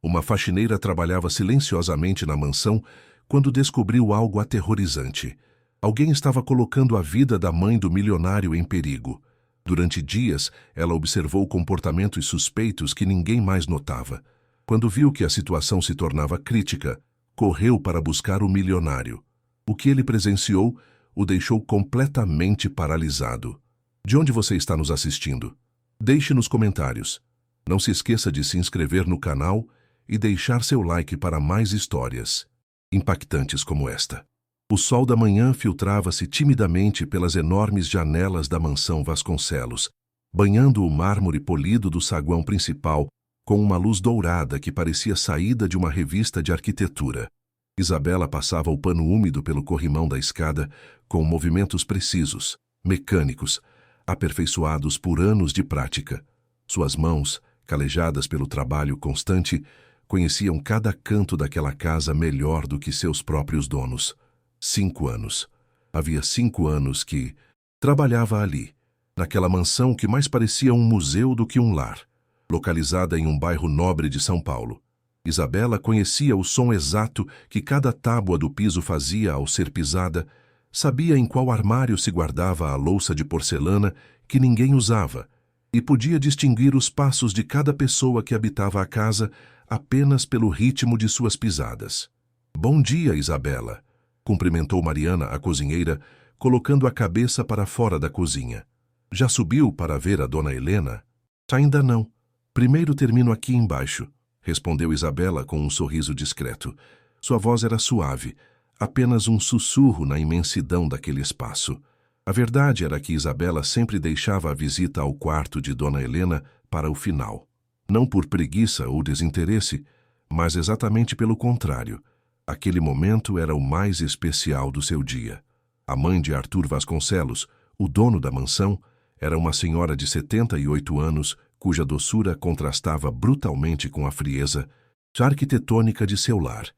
Uma faxineira trabalhava silenciosamente na mansão quando descobriu algo aterrorizante. Alguém estava colocando a vida da mãe do milionário em perigo. Durante dias, ela observou comportamentos suspeitos que ninguém mais notava. Quando viu que a situação se tornava crítica, correu para buscar o milionário. O que ele presenciou o deixou completamente paralisado. De onde você está nos assistindo? Deixe nos comentários. Não se esqueça de se inscrever no canal e deixar seu like para mais histórias impactantes como esta. O sol da manhã filtrava-se timidamente pelas enormes janelas da mansão Vasconcelos, banhando o mármore polido do saguão principal com uma luz dourada que parecia saída de uma revista de arquitetura. Isabela passava o pano úmido pelo corrimão da escada com movimentos precisos, mecânicos, aperfeiçoados por anos de prática. Suas mãos, calejadas pelo trabalho constante, conheciam cada canto daquela casa melhor do que seus próprios donos. 5 anos. Havia 5 anos que trabalhava ali, naquela mansão que mais parecia um museu do que um lar, localizada em um bairro nobre de São Paulo. Isabela conhecia o som exato que cada tábua do piso fazia ao ser pisada, sabia em qual armário se guardava a louça de porcelana que ninguém usava, e podia distinguir os passos de cada pessoa que habitava a casa apenas pelo ritmo de suas pisadas. "Bom dia, Isabela", cumprimentou Mariana, a cozinheira, colocando a cabeça para fora da cozinha. "Já subiu para ver a dona Helena?" "Ainda não. Primeiro termino aqui embaixo", respondeu Isabela com um sorriso discreto. Sua voz era suave, apenas um sussurro na imensidão daquele espaço. A verdade era que Isabela sempre deixava a visita ao quarto de dona Helena para o final. Não por preguiça ou desinteresse, mas exatamente pelo contrário. Aquele momento era o mais especial do seu dia. A mãe de Arthur Vasconcelos, o dono da mansão, era uma senhora de 78 anos, cuja doçura contrastava brutalmente com a frieza arquitetônica de seu lar.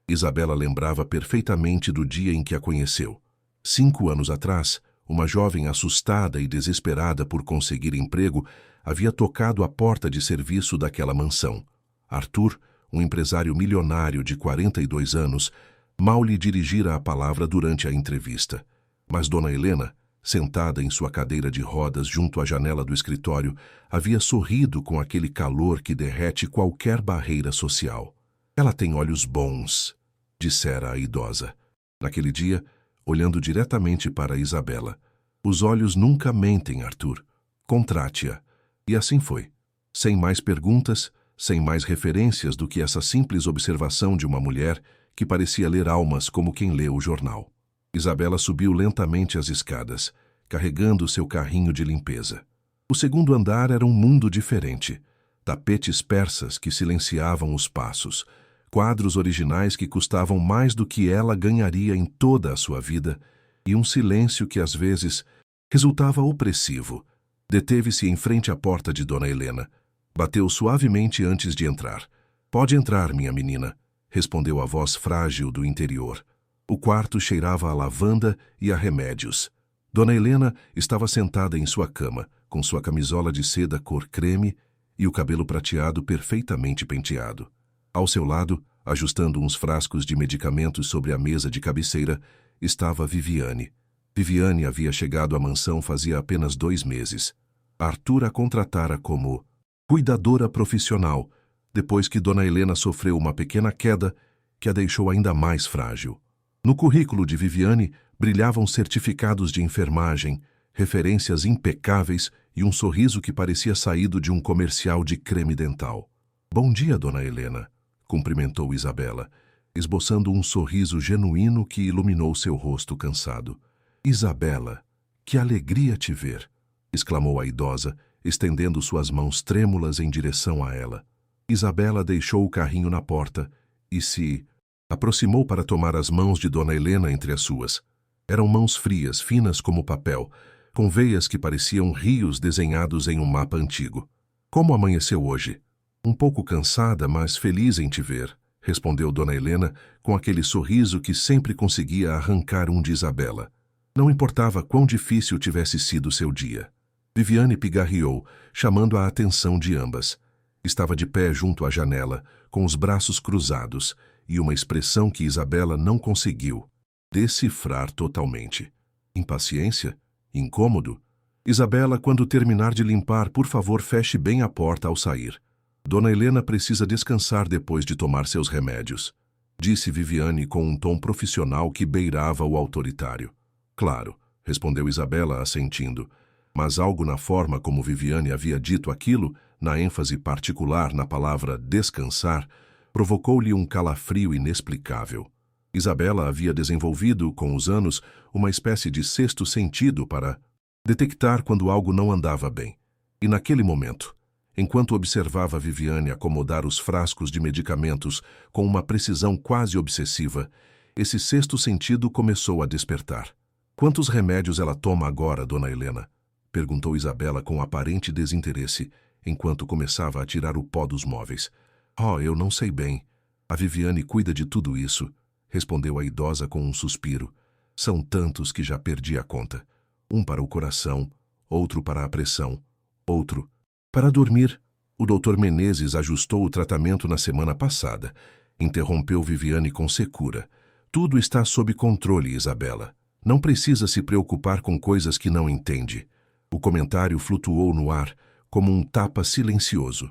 Isabela lembrava perfeitamente do dia em que a conheceu. 5 anos atrás, uma jovem assustada e desesperada por conseguir emprego havia tocado a porta de serviço daquela mansão. Arthur, um empresário milionário de 42 anos, mal lhe dirigira a palavra durante a entrevista. Mas dona Helena, sentada em sua cadeira de rodas junto à janela do escritório, havia sorrido com aquele calor que derrete qualquer barreira social. "Ela tem olhos bons", dissera a idosa. Naquele dia, olhando diretamente para Isabela. "Os olhos nunca mentem, Arthur. Contrate-a." E assim foi. Sem mais perguntas, sem mais referências do que essa simples observação de uma mulher que parecia ler almas como quem lê o jornal. Isabela subiu lentamente as escadas, carregando seu carrinho de limpeza. O segundo andar era um mundo diferente. Tapetes persas que silenciavam os passos, quadros originais que custavam mais do que ela ganharia em toda a sua vida, e um silêncio que às vezes resultava opressivo. Deteve-se em frente à porta de dona Helena. Bateu suavemente antes de entrar. "Pode entrar, minha menina", respondeu a voz frágil do interior. O quarto cheirava a lavanda e a remédios. Dona Helena estava sentada em sua cama, com sua camisola de seda cor creme e o cabelo prateado perfeitamente penteado. Ao seu lado, ajustando uns frascos de medicamentos sobre a mesa de cabeceira, estava Viviane. Viviane havia chegado à mansão fazia apenas 2 meses. Arthur a contratara como cuidadora profissional, depois que dona Helena sofreu uma pequena queda que a deixou ainda mais frágil. No currículo de Viviane brilhavam certificados de enfermagem, referências impecáveis e um sorriso que parecia saído de um comercial de creme dental. "Bom dia, dona Helena", cumprimentou Isabela, esboçando um sorriso genuíno que iluminou seu rosto cansado. "Isabela, que alegria te ver", exclamou a idosa, estendendo suas mãos trêmulas em direção a ela. Isabela deixou o carrinho na porta e se aproximou para tomar as mãos de dona Helena entre as suas. Eram mãos frias, finas como papel, com veias que pareciam rios desenhados em um mapa antigo. "Como amanheceu hoje?" "Um pouco cansada, mas feliz em te ver", respondeu dona Helena com aquele sorriso que sempre conseguia arrancar um de Isabela. Não importava quão difícil tivesse sido seu dia. Viviane pigarreou, chamando a atenção de ambas. Estava de pé junto à janela, com os braços cruzados, e uma expressão que Isabela não conseguiu decifrar totalmente. Impaciência? Incômodo? Isabela, quando terminar de limpar, por favor, feche bem a porta ao sair. Dona Helena precisa descansar depois de tomar seus remédios, disse Viviane com um tom profissional que beirava o autoritário. Claro, respondeu Isabela assentindo, mas algo na forma como Viviane havia dito aquilo, na ênfase particular na palavra descansar, provocou-lhe um calafrio inexplicável. Isabela havia desenvolvido, com os anos, uma espécie de sexto sentido para detectar quando algo não andava bem. E naquele momento, enquanto observava Viviane acomodar os frascos de medicamentos com uma precisão quase obsessiva, esse sexto sentido começou a despertar. Quantos remédios ela toma agora, Dona Helena? Perguntou Isabela com aparente desinteresse, enquanto começava a tirar o pó dos móveis. Oh, eu não sei bem. A Viviane cuida de tudo isso, respondeu a idosa com um suspiro. São tantos que já perdi a conta. Um para o coração, outro para a pressão, outro para dormir. O Dr. Menezes ajustou o tratamento na semana passada. Interrompeu Viviane com secura. Tudo está sob controle, Isabela. Não precisa se preocupar com coisas que não entende. O comentário flutuou no ar, como um tapa silencioso.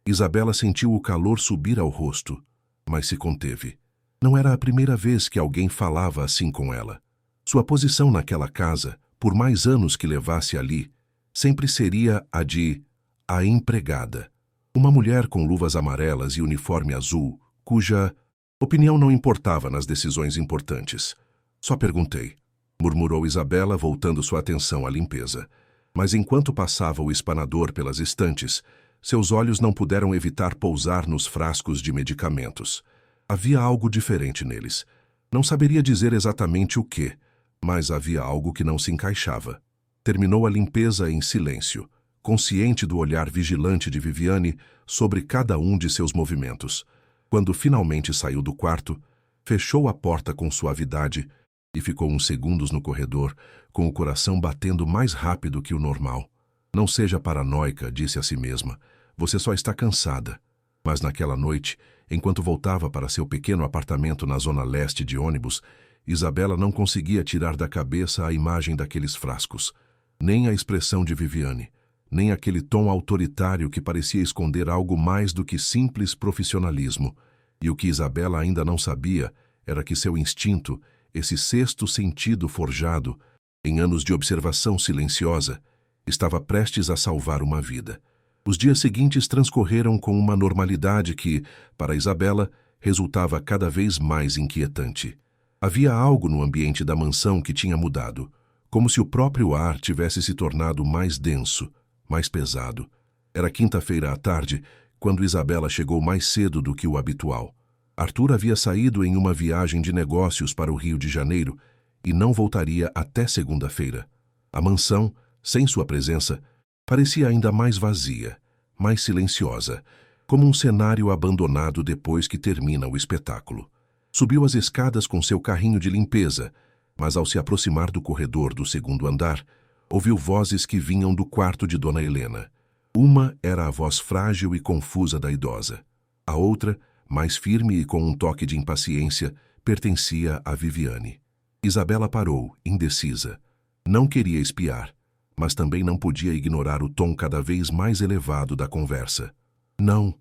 Isabela sentiu o calor subir ao rosto, mas se conteve. Não era a primeira vez que alguém falava assim com ela. Sua posição naquela casa, por mais anos que levasse ali, sempre seria a de a empregada. Uma mulher com luvas amarelas e uniforme azul, cuja opinião não importava nas decisões importantes. Só perguntei, murmurou Isabela, voltando sua atenção à limpeza. Mas enquanto passava o espanador pelas estantes, seus olhos não puderam evitar pousar nos frascos de medicamentos. Havia algo diferente neles. Não saberia dizer exatamente o que, mas havia algo que não se encaixava. Terminou a limpeza em silêncio, consciente do olhar vigilante de Viviane sobre cada um de seus movimentos. Quando finalmente saiu do quarto, fechou a porta com suavidade e ficou uns segundos no corredor, com o coração batendo mais rápido que o normal. Não seja paranoica, disse a si mesma. Você só está cansada. Mas naquela noite, enquanto voltava para seu pequeno apartamento na zona leste de ônibus, Isabela não conseguia tirar da cabeça a imagem daqueles frascos, nem a expressão de Viviane, nem aquele tom autoritário que parecia esconder algo mais do que simples profissionalismo. E o que Isabela ainda não sabia era que seu instinto, esse sexto sentido forjado, em anos de observação silenciosa, estava prestes a salvar uma vida. Os dias seguintes transcorreram com uma normalidade que, para Isabela, resultava cada vez mais inquietante. Havia algo no ambiente da mansão que tinha mudado, como se o próprio ar tivesse se tornado mais denso, mais pesado. Era quinta-feira à tarde, quando Isabela chegou mais cedo do que o habitual. Arthur havia saído em uma viagem de negócios para o Rio de Janeiro e não voltaria até segunda-feira. A mansão, sem sua presença, parecia ainda mais vazia, mais silenciosa, como um cenário abandonado depois que termina o espetáculo. Subiu as escadas com seu carrinho de limpeza, mas ao se aproximar do corredor do segundo andar, ouviu vozes que vinham do quarto de Dona Helena. Uma era a voz frágil e confusa da idosa. A outra, mais firme e com um toque de impaciência, pertencia a Viviane. Isabela parou, indecisa. Não queria espiar, mas também não podia ignorar o tom cada vez mais elevado da conversa. Não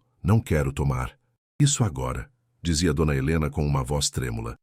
quero tomar. Isso agora, dizia Dona Helena com uma voz trêmula.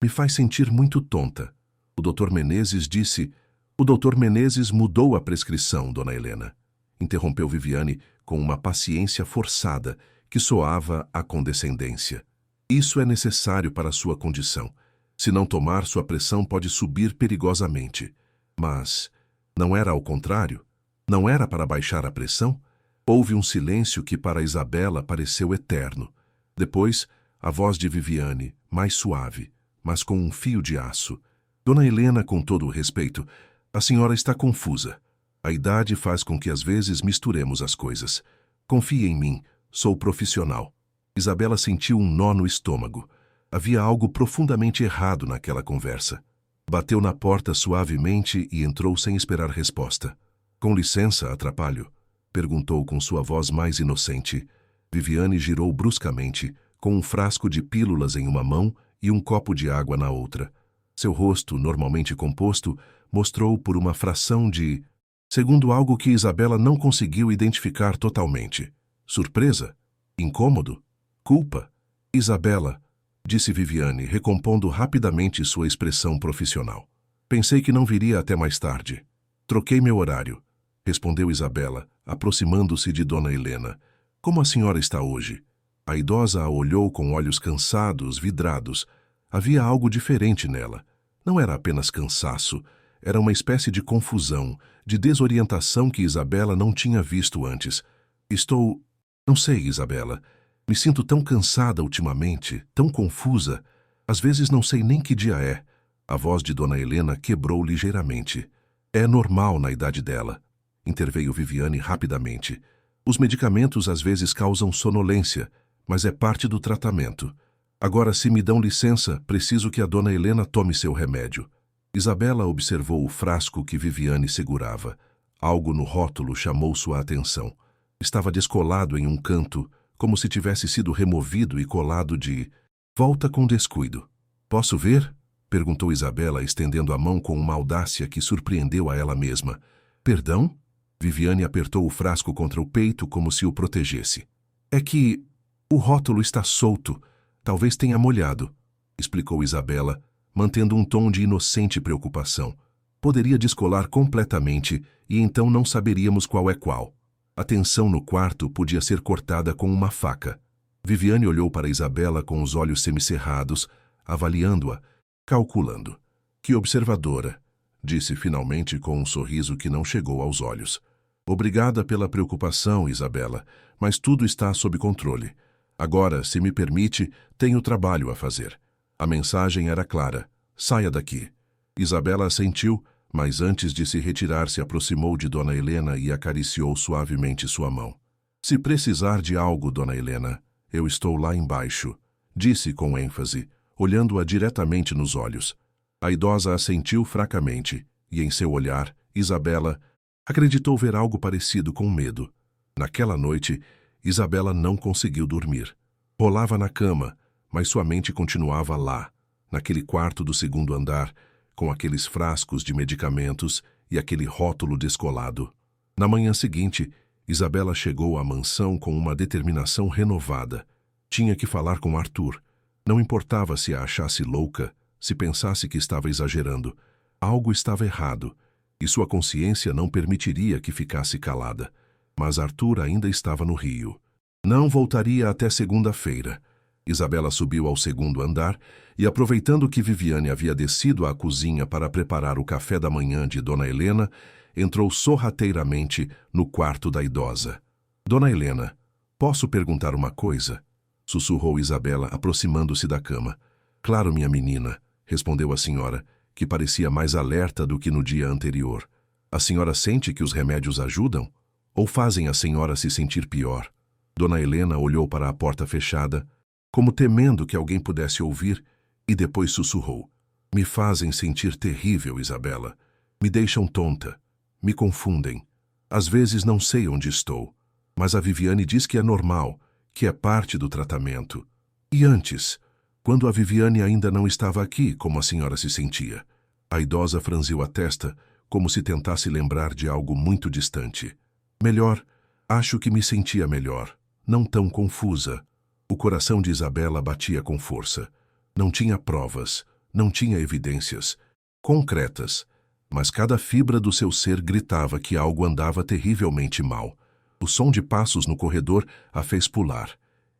Me faz sentir muito tonta. O Dr. Menezes disse... O Dr. Menezes mudou a prescrição, Dona Helena. Interrompeu Viviane com uma paciência forçada que soava a condescendência. Isso é necessário para a sua condição. Se não tomar, sua pressão pode subir perigosamente. Mas não era ao contrário? Não era para baixar a pressão? Houve um silêncio que para Isabela pareceu eterno. Depois, a voz de Viviane, mais suave, mas com um fio de aço. Dona Helena, com todo o respeito, a senhora está confusa. A idade faz com que às vezes misturemos as coisas. Confie em mim, sou profissional. Isabela sentiu um nó no estômago. Havia algo profundamente errado naquela conversa. Bateu na porta suavemente e entrou sem esperar resposta. Com licença, atrapalho? Perguntou com sua voz mais inocente. Viviane girou bruscamente, com um frasco de pílulas em uma mão e um copo de água na outra. Seu rosto, normalmente composto, mostrou por uma fração de... segundo algo que Isabela não conseguiu identificar totalmente. Surpresa? Incômodo? Culpa? Isabela, disse Viviane, recompondo rapidamente sua expressão profissional. Pensei que não viria até mais tarde. Troquei meu horário, respondeu Isabela, aproximando-se de Dona Helena. Como a senhora está hoje? A idosa a olhou com olhos cansados, vidrados. Havia algo diferente nela. Não era apenas cansaço, era uma espécie de confusão, de desorientação que Isabela não tinha visto antes. Estou... não sei, Isabela. Me sinto tão cansada ultimamente, tão confusa. Às vezes não sei nem que dia é. A voz de Dona Helena quebrou ligeiramente. É normal na idade dela, interveio Viviane rapidamente. Os medicamentos às vezes causam sonolência, mas é parte do tratamento. Agora, se me dão licença, preciso que a Dona Helena tome seu remédio. Isabela observou o frasco que Viviane segurava. Algo no rótulo chamou sua atenção. Estava descolado em um canto, como se tivesse sido removido e colado de... Volta com descuido. Posso ver? Perguntou Isabela, estendendo a mão com uma audácia que surpreendeu a ela mesma. Perdão? Viviane apertou o frasco contra o peito como se o protegesse. É que o rótulo está solto. Talvez tenha molhado, explicou Isabela, mantendo um tom de inocente preocupação. Poderia descolar completamente e então não saberíamos qual é qual. A tensão no quarto podia ser cortada com uma faca. Viviane olhou para Isabela com os olhos semicerrados, avaliando-a, calculando. Que observadora, disse finalmente com um sorriso que não chegou aos olhos. Obrigada pela preocupação, Isabela, mas tudo está sob controle. Agora, se me permite, tenho trabalho a fazer. A mensagem era clara. Saia daqui. Isabela assentiu, mas antes de se retirar se aproximou de Dona Helena e acariciou suavemente sua mão. Se precisar de algo, Dona Helena, eu estou lá embaixo, disse com ênfase, olhando-a diretamente nos olhos. A idosa assentiu fracamente, e em seu olhar, Isabela acreditou ver algo parecido com medo. Naquela noite, Isabela não conseguiu dormir. Rolava na cama, mas sua mente continuava lá, naquele quarto do segundo andar, com aqueles frascos de medicamentos e aquele rótulo descolado. Na manhã seguinte, Isabela chegou à mansão com uma determinação renovada. Tinha que falar com Arthur. Não importava se a achasse louca, se pensasse que estava exagerando. Algo estava errado, e sua consciência não permitiria que ficasse calada. Mas Arthur ainda estava no Rio. Não voltaria até segunda-feira. Isabela subiu ao segundo andar e, aproveitando que Viviane havia descido à cozinha para preparar o café da manhã de Dona Helena, entrou sorrateiramente no quarto da idosa. Dona Helena, posso perguntar uma coisa? Sussurrou Isabela, aproximando-se da cama. Claro, minha menina, respondeu a senhora, que parecia mais alerta do que no dia anterior. A senhora sente que os remédios ajudam? Ou fazem a senhora se sentir pior? Dona Helena olhou para a porta fechada, como temendo que alguém pudesse ouvir, e depois sussurrou. Me fazem sentir terrível, Isabela. Me deixam tonta. Me confundem. Às vezes não sei onde estou. Mas a Viviane diz que é normal, que é parte do tratamento. E antes, quando a Viviane ainda não estava aqui, como a senhora se sentia? A idosa franziu a testa, como se tentasse lembrar de algo muito distante. Melhor, acho que me sentia melhor, não tão confusa. O coração de Isabela batia com força. Não tinha provas, não tinha evidências concretas, mas cada fibra do seu ser gritava que algo andava terrivelmente mal. O som de passos no corredor a fez pular.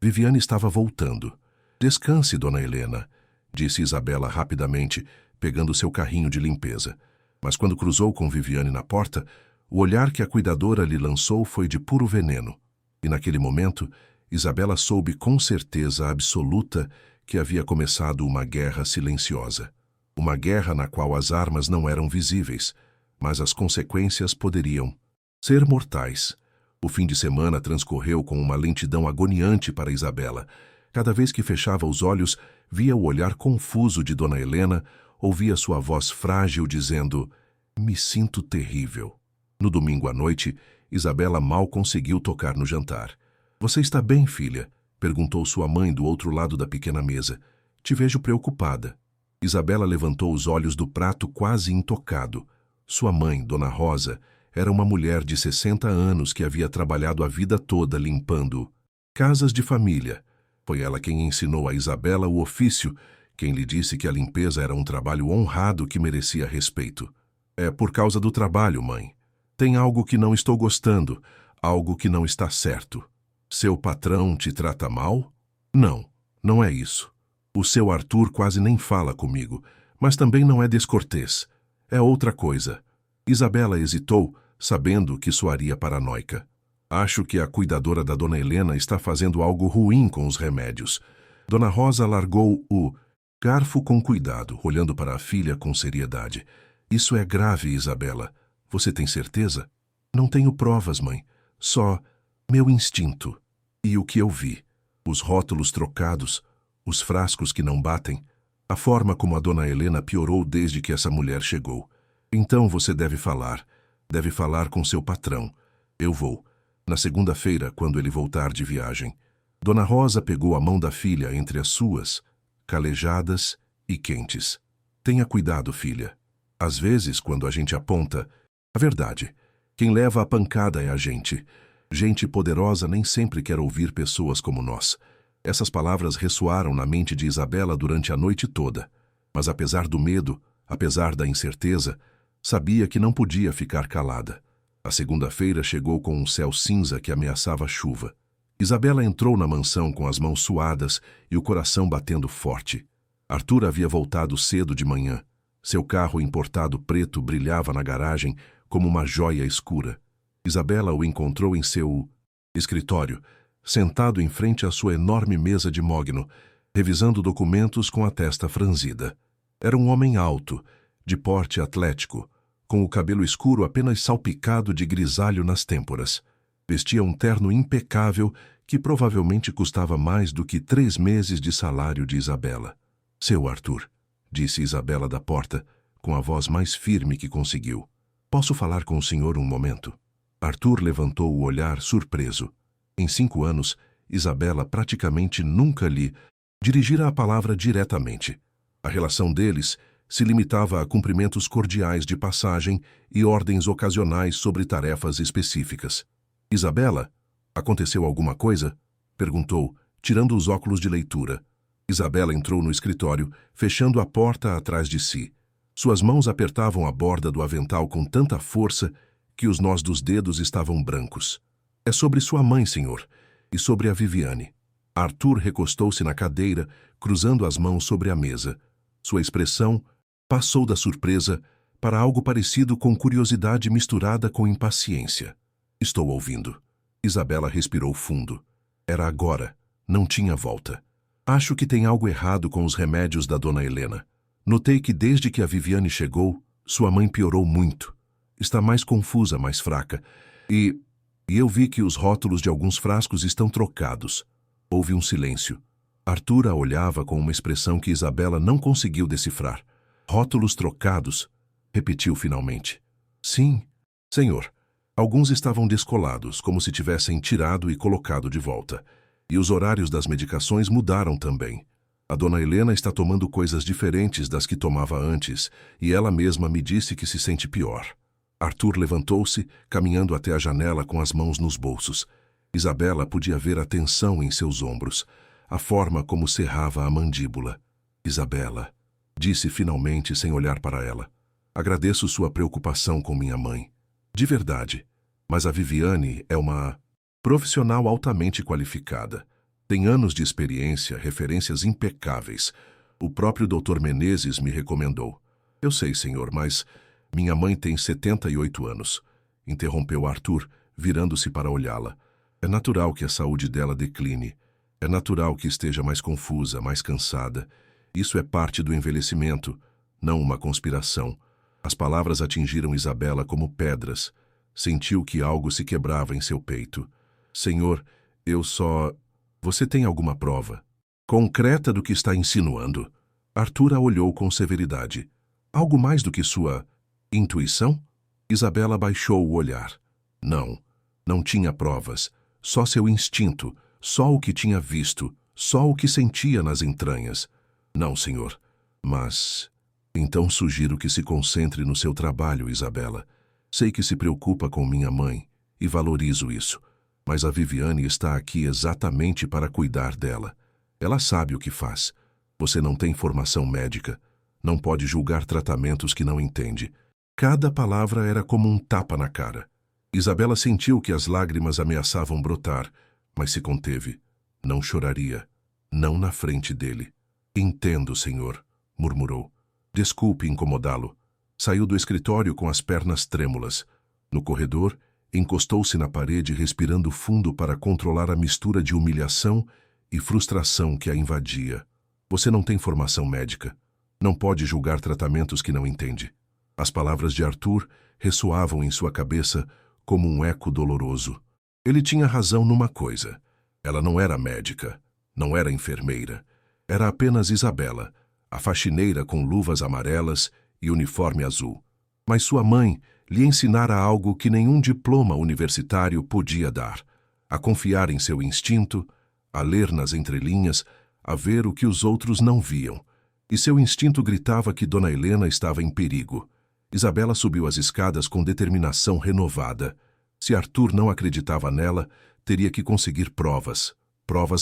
Viviane estava voltando. Descanse, Dona Helena, disse Isabela rapidamente, pegando seu carrinho de limpeza. Mas quando cruzou com Viviane na porta, o olhar que a cuidadora lhe lançou foi de puro veneno. E naquele momento, Isabela soube com certeza absoluta que havia começado uma guerra silenciosa. Uma guerra na qual as armas não eram visíveis, mas as consequências poderiam ser mortais. O fim de semana transcorreu com uma lentidão agoniante para Isabela. Cada vez que fechava os olhos, via o olhar confuso de Dona Helena, ouvia sua voz frágil dizendo: "Me sinto terrível." No domingo à noite, Isabela mal conseguiu tocar no jantar. Você está bem, filha? Perguntou sua mãe do outro lado da pequena mesa. Te vejo preocupada. Isabela levantou os olhos do prato quase intocado. Sua mãe, Dona Rosa, era uma mulher de 60 anos que havia trabalhado a vida toda limpando casas de família. Foi ela quem ensinou a Isabela o ofício, quem lhe disse que a limpeza era um trabalho honrado que merecia respeito. É por causa do trabalho, mãe. Tem algo que não estou gostando, algo que não está certo. Seu patrão te trata mal? Não, não é isso. O seu Arthur quase nem fala comigo, mas também não é descortês. É outra coisa. Isabela hesitou, sabendo que soaria paranoica. Acho que a cuidadora da Dona Helena está fazendo algo ruim com os remédios. Dona Rosa largou o garfo com cuidado, olhando para a filha com seriedade. Isso é grave, Isabela. Você tem certeza? Não tenho provas, mãe. Só meu instinto. E o que eu vi. Os rótulos trocados, os frascos que não batem, a forma como a Dona Helena piorou desde que essa mulher chegou. Então você deve falar com seu patrão. Eu vou. Na segunda-feira, quando ele voltar de viagem. Dona Rosa pegou a mão da filha entre as suas, calejadas e quentes. Tenha cuidado, filha. Às vezes, quando a gente aponta a verdade, quem leva a pancada é a gente. Gente poderosa nem sempre quer ouvir pessoas como nós. Essas palavras ressoaram na mente de Isabela durante a noite toda. Mas apesar do medo, apesar da incerteza, sabia que não podia ficar calada. A segunda-feira chegou com um céu cinza que ameaçava chuva. Isabela entrou na mansão com as mãos suadas e o coração batendo forte. Arthur havia voltado cedo de manhã. Seu carro importado preto brilhava na garagem como uma joia escura. Isabela o encontrou em seu escritório, sentado em frente à sua enorme mesa de mogno, revisando documentos com a testa franzida. Era um homem alto, de porte atlético, com o cabelo escuro apenas salpicado de grisalho nas têmporas. Vestia um terno impecável que provavelmente custava mais do que 3 meses de salário de Isabela. Seu Arthur, disse Isabela da porta, com a voz mais firme que conseguiu. Posso falar com o senhor um momento? Arthur levantou o olhar surpreso. Em 5 anos, Isabela praticamente nunca lhe dirigira a palavra diretamente. A relação deles se limitava a cumprimentos cordiais de passagem e ordens ocasionais sobre tarefas específicas. Isabela, aconteceu alguma coisa? Perguntou, tirando os óculos de leitura. Isabela entrou no escritório, fechando a porta atrás de si. Suas mãos apertavam a borda do avental com tanta força que os nós dos dedos estavam brancos. É sobre sua mãe, senhor, e sobre a Viviane. Arthur recostou-se na cadeira, cruzando as mãos sobre a mesa. Sua expressão passou da surpresa para algo parecido com curiosidade misturada com impaciência. Estou ouvindo. Isabela respirou fundo. Era agora. Não tinha volta. Acho que tem algo errado com os remédios da Dona Helena. Notei que desde que a Viviane chegou, sua mãe piorou muito. Está mais confusa, mais fraca. E eu vi que os rótulos de alguns frascos estão trocados. Houve um silêncio. Arthur a olhava com uma expressão que Isabela não conseguiu decifrar. Rótulos trocados, repetiu finalmente. Sim, senhor. Alguns estavam descolados, como se tivessem tirado e colocado de volta. E os horários das medicações mudaram também. A Dona Helena está tomando coisas diferentes das que tomava antes, e ela mesma me disse que se sente pior. Arthur levantou-se, caminhando até a janela com as mãos nos bolsos. Isabela podia ver a tensão em seus ombros, a forma como cerrava a mandíbula. Isabela, disse finalmente sem olhar para ela. Agradeço sua preocupação com minha mãe. De verdade, mas a Viviane é uma profissional altamente qualificada. Tem anos de experiência, referências impecáveis. O próprio Dr. Menezes me recomendou. Eu sei, senhor, mas minha mãe tem 78 anos. Interrompeu Arthur, virando-se para olhá-la. É natural que a saúde dela decline. É natural que esteja mais confusa, mais cansada. Isso é parte do envelhecimento, não uma conspiração. As palavras atingiram Isabela como pedras. Sentiu que algo se quebrava em seu peito. Senhor, eu só... Você tem alguma prova concreta do que está insinuando? Arthur a olhou com severidade. Algo mais do que sua intuição? Isabela baixou o olhar. Não tinha provas. só seu instinto, só o que tinha visto, só o que sentia nas entranhas. Não, senhor, mas... Então sugiro que se concentre no seu trabalho, Isabela. Sei que se preocupa com minha mãe, e valorizo isso. Mas a Viviane está aqui exatamente para cuidar dela. Ela sabe o que faz. Você não tem formação médica. Não pode julgar tratamentos que não entende. Cada palavra era como um tapa na cara. Isabela sentiu que as lágrimas ameaçavam brotar, mas se conteve. Não choraria. Não na frente dele. Entendo, senhor, murmurou. Desculpe incomodá-lo. Saiu do escritório com as pernas trêmulas. No corredor, encostou-se na parede respirando fundo para controlar a mistura de humilhação e frustração que a invadia. Você não tem formação médica. Não pode julgar tratamentos que não entende. As palavras de Arthur ressoavam em sua cabeça como um eco doloroso. Ele tinha razão numa coisa. Ela não era médica, não era enfermeira. Era apenas Isabela, a faxineira com luvas amarelas e uniforme azul. Mas sua mãe lhe ensinara algo que nenhum diploma universitário podia dar: a confiar em seu instinto, a ler nas entrelinhas, a ver o que os outros não viam. E seu instinto gritava que Dona Helena estava em perigo. Isabela subiu as escadas com determinação renovada. Se Arthur não acreditava nela, teria que conseguir provas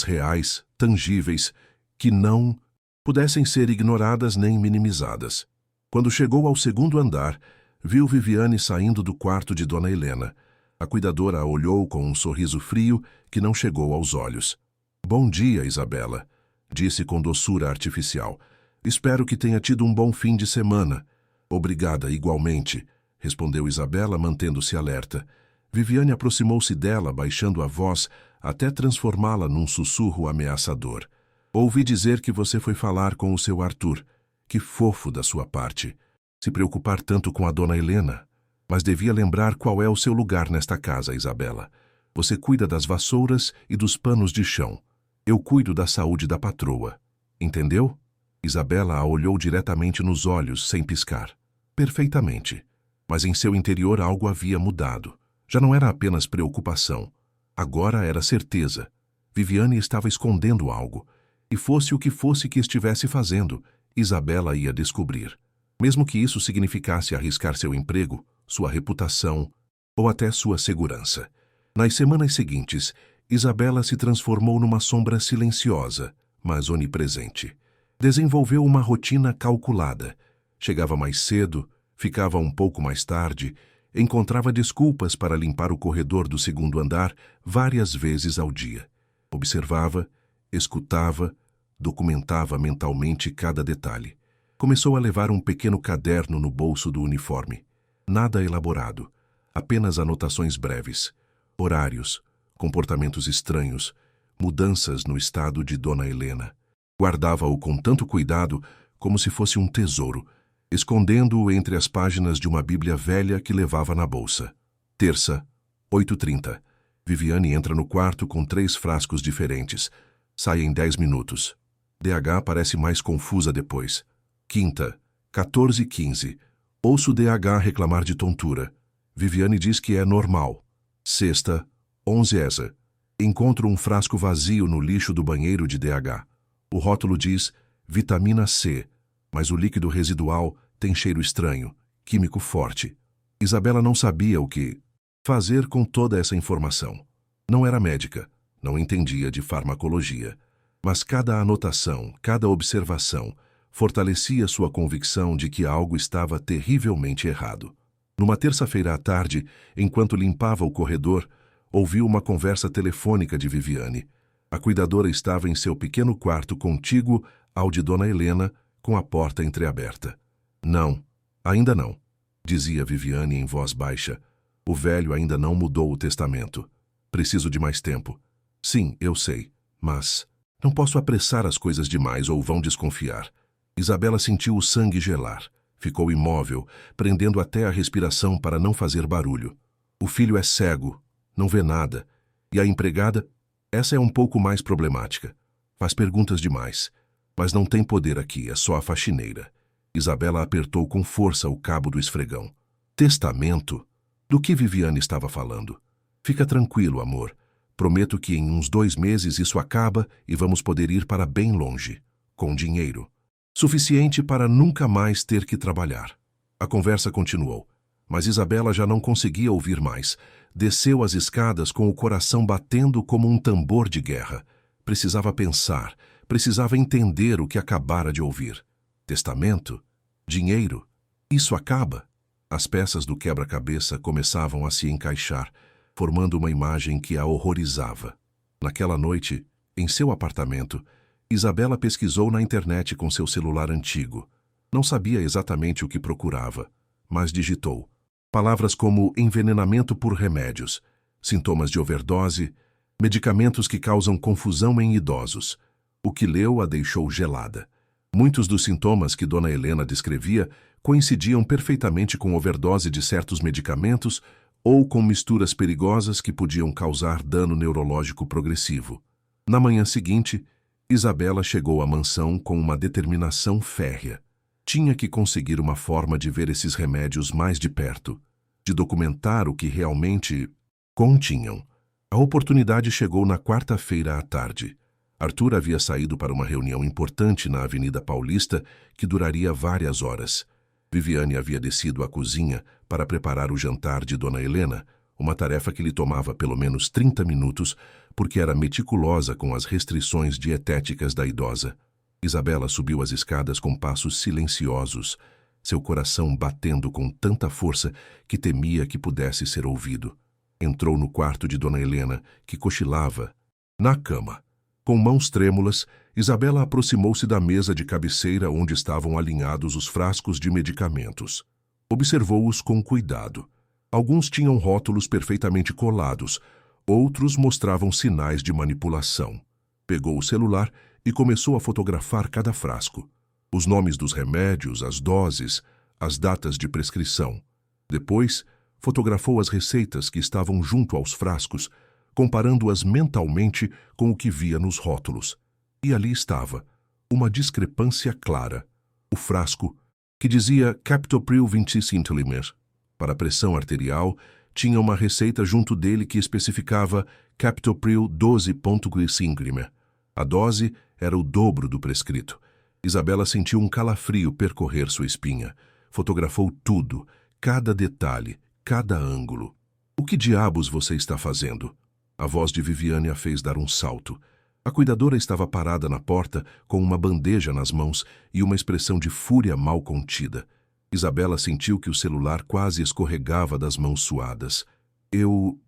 reais, tangíveis, que não pudessem ser ignoradas nem minimizadas. Quando chegou ao segundo andar, viu Viviane saindo do quarto de Dona Helena. A cuidadora a olhou com um sorriso frio que não chegou aos olhos. "Bom dia, Isabela", disse com doçura artificial. "Espero que tenha tido um bom fim de semana." "Obrigada, igualmente", respondeu Isabela, mantendo-se alerta. Viviane aproximou-se dela, baixando a voz até transformá-la num sussurro ameaçador. "Ouvi dizer que você foi falar com o seu Arthur. Que fofo da sua parte. Se preocupar tanto com a Dona Helena. Mas devia lembrar qual é o seu lugar nesta casa, Isabela. Você cuida das vassouras e dos panos de chão. Eu cuido da saúde da patroa. Entendeu?" Isabela a olhou diretamente nos olhos, sem piscar. Perfeitamente. Mas em seu interior algo havia mudado. Já não era apenas preocupação. Agora era certeza. Viviane estava escondendo algo. E fosse o que fosse que estivesse fazendo, Isabela ia descobrir. Mesmo que isso significasse arriscar seu emprego, sua reputação ou até sua segurança. Nas semanas seguintes, Isabela se transformou numa sombra silenciosa, mas onipresente. Desenvolveu uma rotina calculada. Chegava mais cedo, ficava um pouco mais tarde, encontrava desculpas para limpar o corredor do segundo andar várias vezes ao dia. Observava, escutava, documentava mentalmente cada detalhe. Começou a levar um pequeno caderno no bolso do uniforme. Nada elaborado, apenas anotações breves. Horários, comportamentos estranhos, mudanças no estado de Dona Helena. Guardava-o com tanto cuidado como se fosse um tesouro, escondendo-o entre as páginas de uma Bíblia velha que levava na bolsa. Terça, 8h30. Viviane entra no quarto com 3 frascos diferentes. Sai em 10 minutos. DH parece mais confusa depois. Quinta, 14h15. Ouço DH reclamar de tontura. Viviane diz que é normal. Sexta, 11h. Encontro um frasco vazio no lixo do banheiro de DH. O rótulo diz vitamina C, mas o líquido residual tem cheiro estranho, químico forte. Isabela não sabia o que fazer com toda essa informação. Não era médica, não entendia de farmacologia, mas cada anotação, cada observação, fortalecia sua convicção de que algo estava terrivelmente errado. Numa terça-feira à tarde, enquanto limpava o corredor, ouviu uma conversa telefônica de Viviane. A cuidadora estava em seu pequeno quarto contíguo ao de Dona Helena, com a porta entreaberta. "Não, ainda não", dizia Viviane em voz baixa. "O velho ainda não mudou o testamento. Preciso de mais tempo." "Sim, eu sei, mas não posso apressar as coisas demais ou vão desconfiar." Isabela sentiu o sangue gelar. Ficou imóvel, prendendo até a respiração para não fazer barulho. O filho é cego, não vê nada. E a empregada? Essa é um pouco mais problemática. Faz perguntas demais. Mas não tem poder aqui, é só a faxineira. Isabela apertou com força o cabo do esfregão. Testamento? Do que Viviane estava falando? "Fica tranquilo, amor. Prometo que em uns 2 meses isso acaba e vamos poder ir para bem longe, com dinheiro. Suficiente para nunca mais ter que trabalhar. A conversa continuou, mas Isabela já não conseguia ouvir mais. Desceu as escadas com o coração batendo como um tambor de guerra. Precisava pensar, precisava entender o que acabara de ouvir. Testamento? Dinheiro? Isso acaba? As peças do quebra-cabeça começavam a se encaixar, formando uma imagem que a horrorizava. Naquela noite, em seu apartamento, Isabela pesquisou na internet com seu celular antigo. Não sabia exatamente o que procurava, mas digitou palavras como envenenamento por remédios, sintomas de overdose, medicamentos que causam confusão em idosos. O que leu a deixou gelada. Muitos dos sintomas que Dona Helena descrevia coincidiam perfeitamente com overdose de certos medicamentos ou com misturas perigosas que podiam causar dano neurológico progressivo. Na manhã seguinte, Isabela chegou à mansão com uma determinação férrea. Tinha que conseguir uma forma de ver esses remédios mais de perto, de documentar o que realmente continham. A oportunidade chegou na quarta-feira à tarde. Arthur havia saído para uma reunião importante na Avenida Paulista que duraria várias horas. Viviane havia descido à cozinha para preparar o jantar de Dona Helena, uma tarefa que lhe tomava pelo menos 30 minutos, porque era meticulosa com as restrições dietéticas da idosa. Isabela subiu as escadas com passos silenciosos, seu coração batendo com tanta força que temia que pudesse ser ouvido. Entrou no quarto de Dona Helena, que cochilava na cama. Com mãos trêmulas, Isabela aproximou-se da mesa de cabeceira onde estavam alinhados os frascos de medicamentos. Observou-os com cuidado. Alguns tinham rótulos perfeitamente colados, outros mostravam sinais de manipulação. Pegou o celular e começou a fotografar cada frasco. Os nomes dos remédios, as doses, as datas de prescrição. Depois, fotografou as receitas que estavam junto aos frascos, comparando-as mentalmente com o que via nos rótulos. E ali estava, uma discrepância clara. O frasco, que dizia Captopril 20 centiliter, para pressão arterial, tinha uma receita junto dele que especificava Captopril 12,5 A dose era o dobro do prescrito. Isabela sentiu um calafrio percorrer sua espinha. Fotografou tudo, cada detalhe, cada ângulo. O que diabos você está fazendo? A voz de Viviane a fez dar um salto. A cuidadora estava parada na porta com uma bandeja nas mãos e uma expressão de fúria mal contida. Isabela sentiu que o celular quase escorregava das mãos suadas. Eu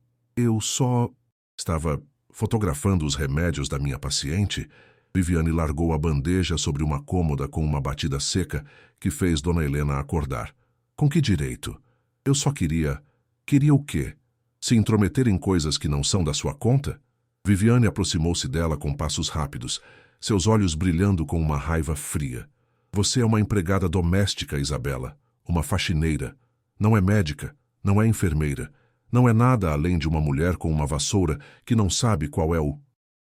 só estava fotografando os remédios da minha paciente. Viviane largou a bandeja sobre uma cômoda com uma batida seca que fez Dona Helena acordar. Com que direito? Eu só queria... Queria o quê? Se intrometer em coisas que não são da sua conta? Viviane aproximou-se dela com passos rápidos, seus olhos brilhando com uma raiva fria. Você é uma empregada doméstica, Isabela, uma faxineira. Não é médica, não é enfermeira. Não é nada além de uma mulher com uma vassoura que não sabe qual é o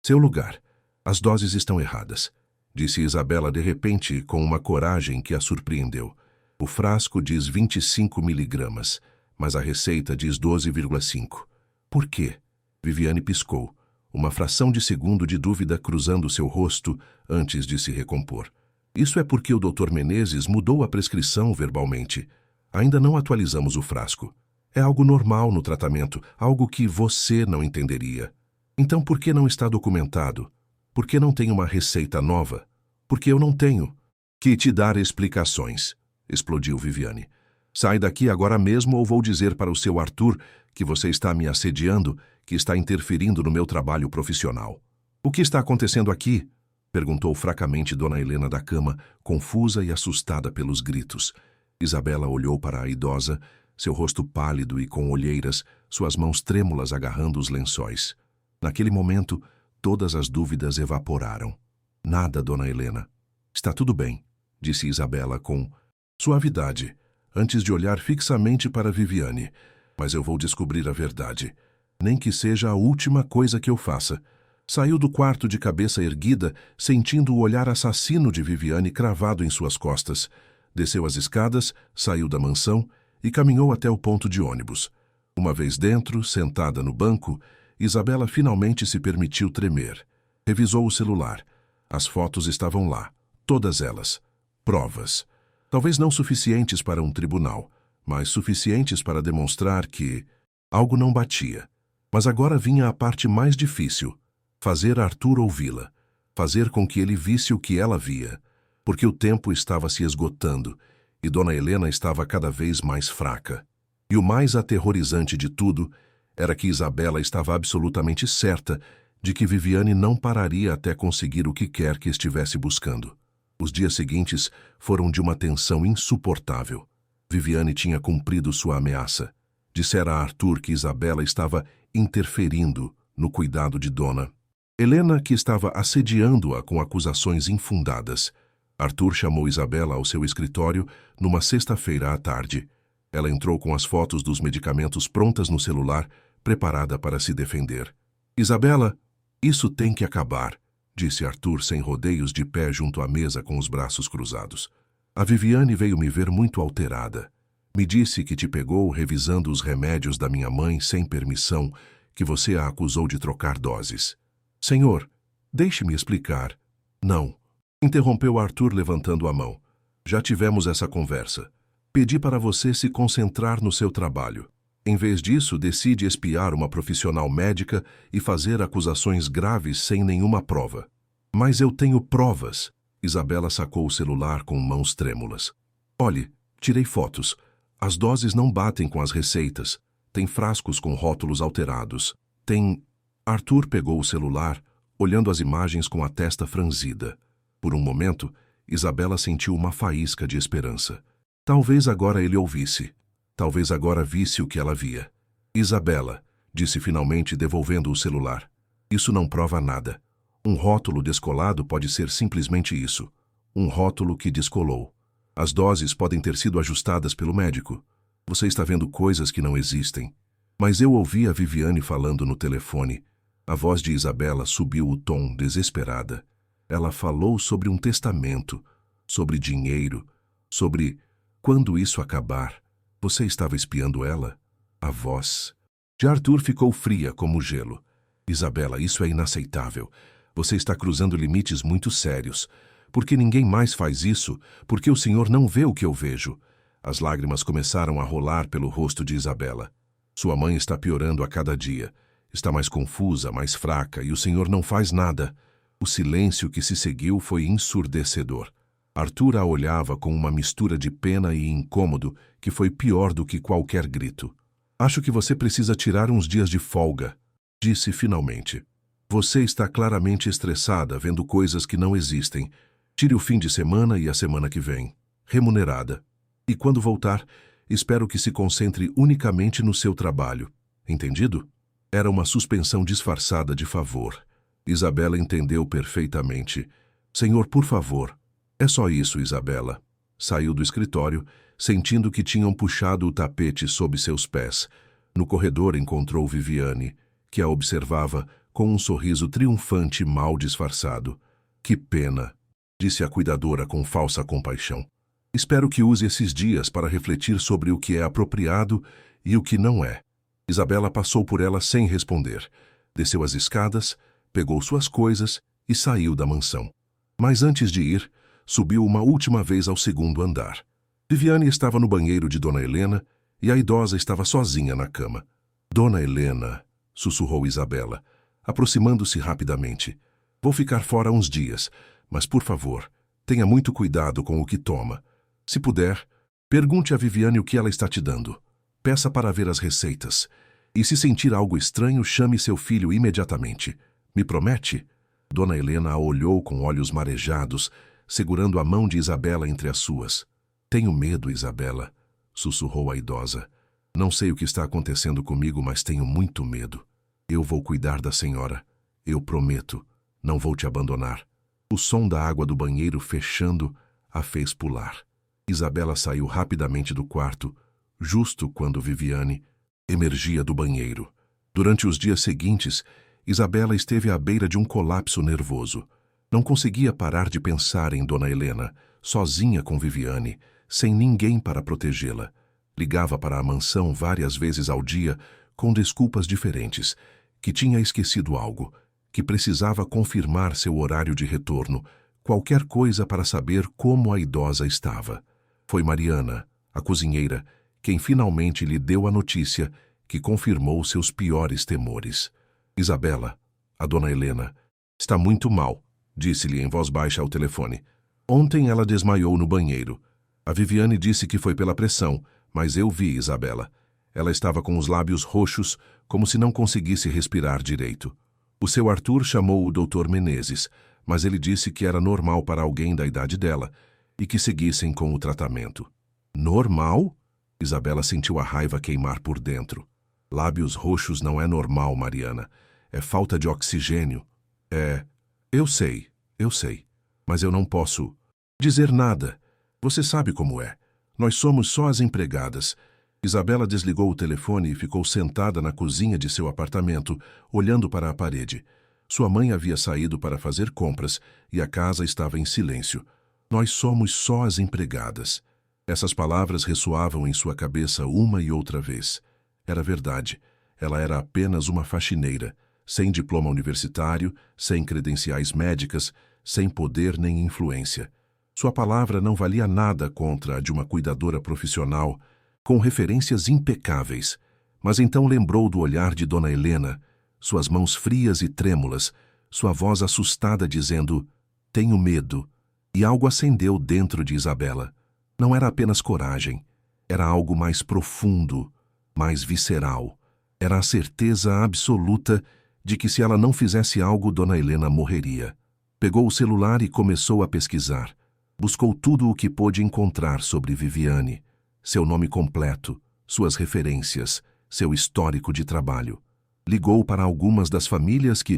seu lugar. As doses estão erradas, disse Isabela de repente com uma coragem que a surpreendeu. O frasco diz 25 miligramas, mas a receita diz 12,5. Por quê? Viviane piscou, uma fração de segundo de dúvida cruzando seu rosto antes de se recompor. Isso é porque o Dr. Menezes mudou a prescrição verbalmente. Ainda não atualizamos o frasco. É algo normal no tratamento, algo que você não entenderia. Então por que não está documentado? Por que não tem uma receita nova? Porque eu não tenho que te dar explicações, explodiu Viviane. Sai daqui agora mesmo ou vou dizer para o seu Arthur que você está me assediando, que está interferindo no meu trabalho profissional. O que está acontecendo aqui? Perguntou fracamente Dona Helena da cama, confusa e assustada pelos gritos. Isabela olhou para a idosa, seu rosto pálido e com olheiras, suas mãos trêmulas agarrando os lençóis. Naquele momento, todas as dúvidas evaporaram. Nada, Dona Helena. Está tudo bem, disse Isabela com suavidade, antes de olhar fixamente para Viviane. Mas eu vou descobrir a verdade. Nem que seja a última coisa que eu faça. Saiu do quarto de cabeça erguida, sentindo o olhar assassino de Viviane cravado em suas costas. Desceu as escadas, saiu da mansão e caminhou até o ponto de ônibus. Uma vez dentro, sentada no banco, Isabela finalmente se permitiu tremer. Revisou o celular. As fotos estavam lá, todas elas. Provas. Talvez não suficientes para um tribunal, mas suficientes para demonstrar que algo não batia. Mas agora vinha a parte mais difícil: fazer Arthur ouvi-la. Fazer com que ele visse o que ela via. Porque o tempo estava se esgotando e Dona Helena estava cada vez mais fraca. E o mais aterrorizante de tudo era que Isabela estava absolutamente certa de que Viviane não pararia até conseguir o que quer que estivesse buscando. Os dias seguintes foram de uma tensão insuportável. Viviane tinha cumprido sua ameaça. Dissera a Arthur que Isabela estava interferindo no cuidado de Dona Helena, que estava assediando-a com acusações infundadas. Arthur chamou Isabela ao seu escritório numa sexta-feira à tarde. Ela entrou com as fotos dos medicamentos prontas no celular, preparada para se defender. Isabela, isso tem que acabar, disse Arthur sem rodeios, de pé junto à mesa com os braços cruzados. A Viviane veio me ver muito alterada. Me disse que te pegou revisando os remédios da minha mãe sem permissão, que você a acusou de trocar doses. Senhor, deixe-me explicar. Não. Interrompeu Arthur levantando a mão. Já tivemos essa conversa. Pedi para você se concentrar no seu trabalho. Em vez disso, decide espiar uma profissional médica e fazer acusações graves sem nenhuma prova. Mas eu tenho provas. Isabela sacou o celular com mãos trêmulas. Olhe, tirei fotos. As doses não batem com as receitas. Tem frascos com rótulos alterados. Tem... Arthur pegou o celular, olhando as imagens com a testa franzida. Por um momento, Isabela sentiu uma faísca de esperança. Talvez agora ele ouvisse. Talvez agora visse o que ela via. Isabela, disse finalmente, devolvendo o celular. Isso não prova nada. Um rótulo descolado pode ser simplesmente isso. Um rótulo que descolou. As doses podem ter sido ajustadas pelo médico. Você está vendo coisas que não existem. Mas eu ouvi a Viviane falando no telefone. A voz de Isabela subiu o tom, desesperada. Ela falou sobre um testamento, sobre dinheiro, sobre... Quando isso acabar, você estava espiando ela? A voz de Arthur ficou fria como gelo. Isabela, isso é inaceitável. Você está cruzando limites muito sérios. Por que ninguém mais faz isso? Porque o senhor não vê o que eu vejo? As lágrimas começaram a rolar pelo rosto de Isabela. Sua mãe está piorando a cada dia. Está mais confusa, mais fraca, e o senhor não faz nada. O silêncio que se seguiu foi ensurdecedor. Arthur a olhava com uma mistura de pena e incômodo que foi pior do que qualquer grito. Acho que você precisa tirar uns dias de folga, disse finalmente. Você está claramente estressada vendo coisas que não existem. Tire o fim de semana e a semana que vem. Remunerada. E quando voltar, espero que se concentre unicamente no seu trabalho. Entendido? Era uma suspensão disfarçada de favor. Isabela entendeu perfeitamente. Senhor, por favor. É só isso, Isabela. Saiu do escritório, sentindo que tinham puxado o tapete sob seus pés. No corredor encontrou Viviane, que a observava com um sorriso triunfante mal disfarçado. Que pena, disse a cuidadora com falsa compaixão. Espero que use esses dias para refletir sobre o que é apropriado e o que não é. Isabela passou por ela sem responder. Desceu as escadas, pegou suas coisas e saiu da mansão. Mas antes de ir, subiu uma última vez ao segundo andar. Viviane estava no banheiro de Dona Helena e a idosa estava sozinha na cama. Dona Helena, sussurrou Isabela, aproximando-se rapidamente. Vou ficar fora uns dias, mas por favor, tenha muito cuidado com o que toma. Se puder, pergunte a Viviane o que ela está te dando. Peça para ver as receitas. E se sentir algo estranho, chame seu filho imediatamente. Me promete? Dona Helena a olhou com olhos marejados, segurando a mão de Isabela entre as suas. Tenho medo, Isabela, sussurrou a idosa. Não sei o que está acontecendo comigo, mas tenho muito medo. Eu vou cuidar da senhora. Eu prometo. Não vou te abandonar. O som da água do banheiro fechando a fez pular. Isabela saiu rapidamente do quarto, justo quando Viviane emergia do banheiro. Durante os dias seguintes, Isabela esteve à beira de um colapso nervoso. Não conseguia parar de pensar em Dona Helena, sozinha com Viviane, sem ninguém para protegê-la. Ligava para a mansão várias vezes ao dia, com desculpas diferentes. que tinha esquecido algo, que precisava confirmar seu horário de retorno, qualquer coisa para saber como a idosa estava. Foi Mariana, a cozinheira, quem finalmente lhe deu a notícia que confirmou seus piores temores. Isabela, a dona Helena, está muito mal, disse-lhe em voz baixa ao telefone. Ontem ela desmaiou no banheiro. A Viviane disse que foi pela pressão, mas eu vi Isabela. Ela estava com os lábios roxos, como se não conseguisse respirar direito. O seu Arthur chamou o Dr. Menezes, mas ele disse que era normal para alguém da idade dela e que seguissem com o tratamento. Normal? Isabela sentiu a raiva queimar por dentro. Lábios roxos não é normal, Mariana. É falta de oxigênio. Eu sei, mas eu não posso dizer nada. Você sabe como é. Nós somos só as empregadas. Isabela desligou o telefone e ficou sentada na cozinha de seu apartamento, olhando para a parede. Sua mãe havia saído para fazer compras e a casa estava em silêncio. Nós somos só as empregadas. Essas palavras ressoavam em sua cabeça uma e outra vez. Era verdade. Ela era apenas uma faxineira, sem diploma universitário, sem credenciais médicas, sem poder nem influência. Sua palavra não valia nada contra a de uma cuidadora profissional, com referências impecáveis. Mas então lembrou do olhar de Dona Helena, suas mãos frias e trêmulas, sua voz assustada dizendo, "Tenho medo", e algo acendeu dentro de Isabela. Não era apenas coragem, era algo mais profundo, mais visceral. Era a certeza absoluta de que se ela não fizesse algo, Dona Helena morreria. Pegou o celular e começou a pesquisar. Buscou tudo o que pôde encontrar sobre Viviane, seu nome completo, suas referências, seu histórico de trabalho. Ligou para algumas das famílias que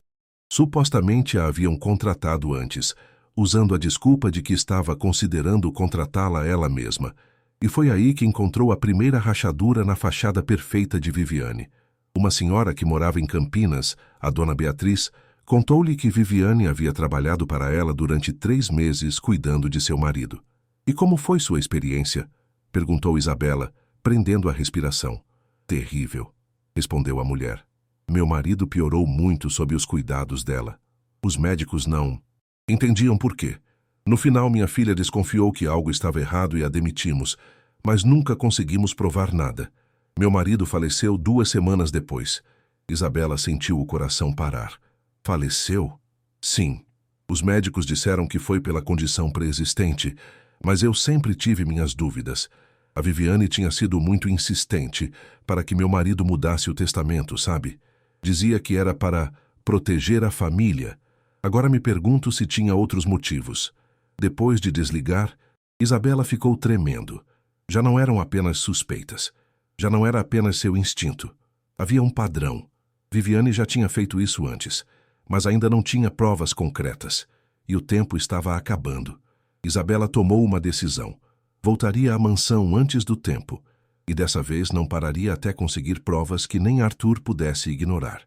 supostamente a haviam contratado antes, usando a desculpa de que estava considerando contratá-la ela mesma. E foi aí que encontrou a primeira rachadura na fachada perfeita de Viviane. Uma senhora que morava em Campinas, a dona Beatriz, contou-lhe que Viviane havia trabalhado para ela durante 3 meses cuidando de seu marido. "E como foi sua experiência?" perguntou Isabela, prendendo a respiração. "Terrível", respondeu a mulher. "Meu marido piorou muito sob os cuidados dela. Os médicos não entendiam por quê. No final, minha filha desconfiou que algo estava errado e a demitimos, mas nunca conseguimos provar nada. Meu marido faleceu 2 semanas depois." Isabela sentiu o coração parar. "Faleceu?" "Sim. Os médicos disseram que foi pela condição pré-existente, mas eu sempre tive minhas dúvidas. A Viviane tinha sido muito insistente para que meu marido mudasse o testamento, sabe? Dizia que era para proteger a família. Agora me pergunto se tinha outros motivos." Depois de desligar, Isabela ficou tremendo. Já não eram apenas suspeitas. Já não era apenas seu instinto. Havia um padrão. Viviane já tinha feito isso antes, mas ainda não tinha provas concretas. E o tempo estava acabando. Isabela tomou uma decisão. Voltaria à mansão antes do tempo. E dessa vez não pararia até conseguir provas que nem Arthur pudesse ignorar.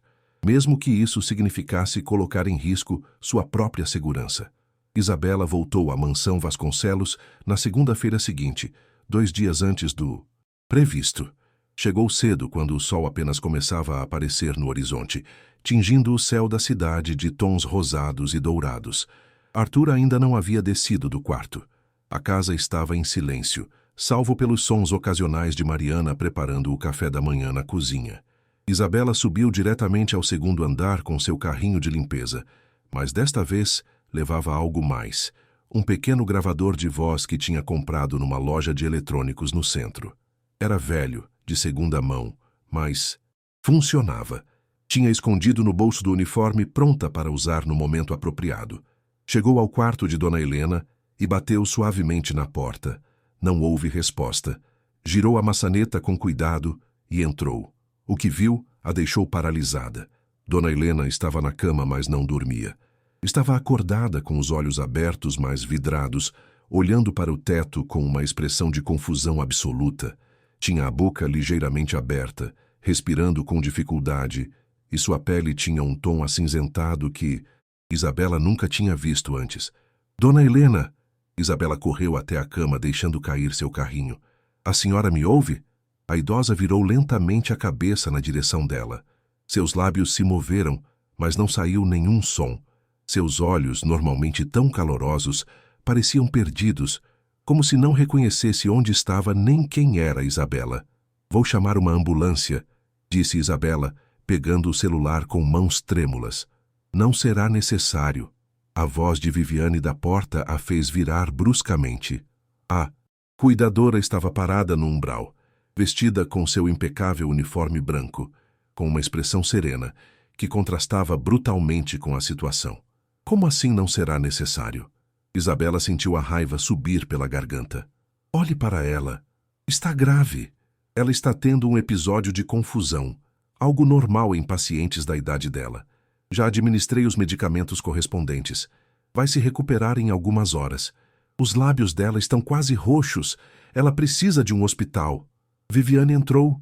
Mesmo que isso significasse colocar em risco sua própria segurança. Isabela voltou à mansão Vasconcelos na segunda-feira seguinte, 2 dias antes do previsto. Chegou cedo quando o sol apenas começava a aparecer no horizonte, tingindo o céu da cidade de tons rosados e dourados. Arthur ainda não havia descido do quarto. A casa estava em silêncio, salvo pelos sons ocasionais de Mariana preparando o café da manhã na cozinha. Isabela subiu diretamente ao 2º andar com seu carrinho de limpeza, mas desta vez levava algo mais, um pequeno gravador de voz que tinha comprado numa loja de eletrônicos no centro. Era velho, de segunda mão, mas funcionava. Tinha escondido no bolso do uniforme, pronta para usar no momento apropriado. Chegou ao quarto de Dona Helena e bateu suavemente na porta. Não houve resposta. Girou a maçaneta com cuidado e entrou. O que viu a deixou paralisada. Dona Helena estava na cama, mas não dormia. Estava acordada com os olhos abertos, mas vidrados, olhando para o teto com uma expressão de confusão absoluta. Tinha a boca ligeiramente aberta, respirando com dificuldade, e sua pele tinha um tom acinzentado que Isabela nunca tinha visto antes. "Dona Helena!" Isabela correu até a cama, deixando cair seu carrinho. "A senhora me ouve?" A idosa virou lentamente a cabeça na direção dela. Seus lábios se moveram, mas não saiu nenhum som. Seus olhos, normalmente tão calorosos, pareciam perdidos, como se não reconhecesse onde estava nem quem era Isabela. Vou chamar uma ambulância, disse Isabela, pegando o celular com mãos trêmulas. Não será necessário. A voz de Viviane da porta a fez virar bruscamente. A cuidadora estava parada no umbral, vestida com seu impecável uniforme branco, com uma expressão serena, que contrastava brutalmente com a situação. Como assim não será necessário? Isabela sentiu a raiva subir pela garganta. Olhe para ela. Está grave. Ela está tendo um episódio de confusão, algo normal em pacientes da idade dela. Já administrei os medicamentos correspondentes. Vai se recuperar em algumas horas. Os lábios dela estão quase roxos. Ela precisa de um hospital. Viviane entrou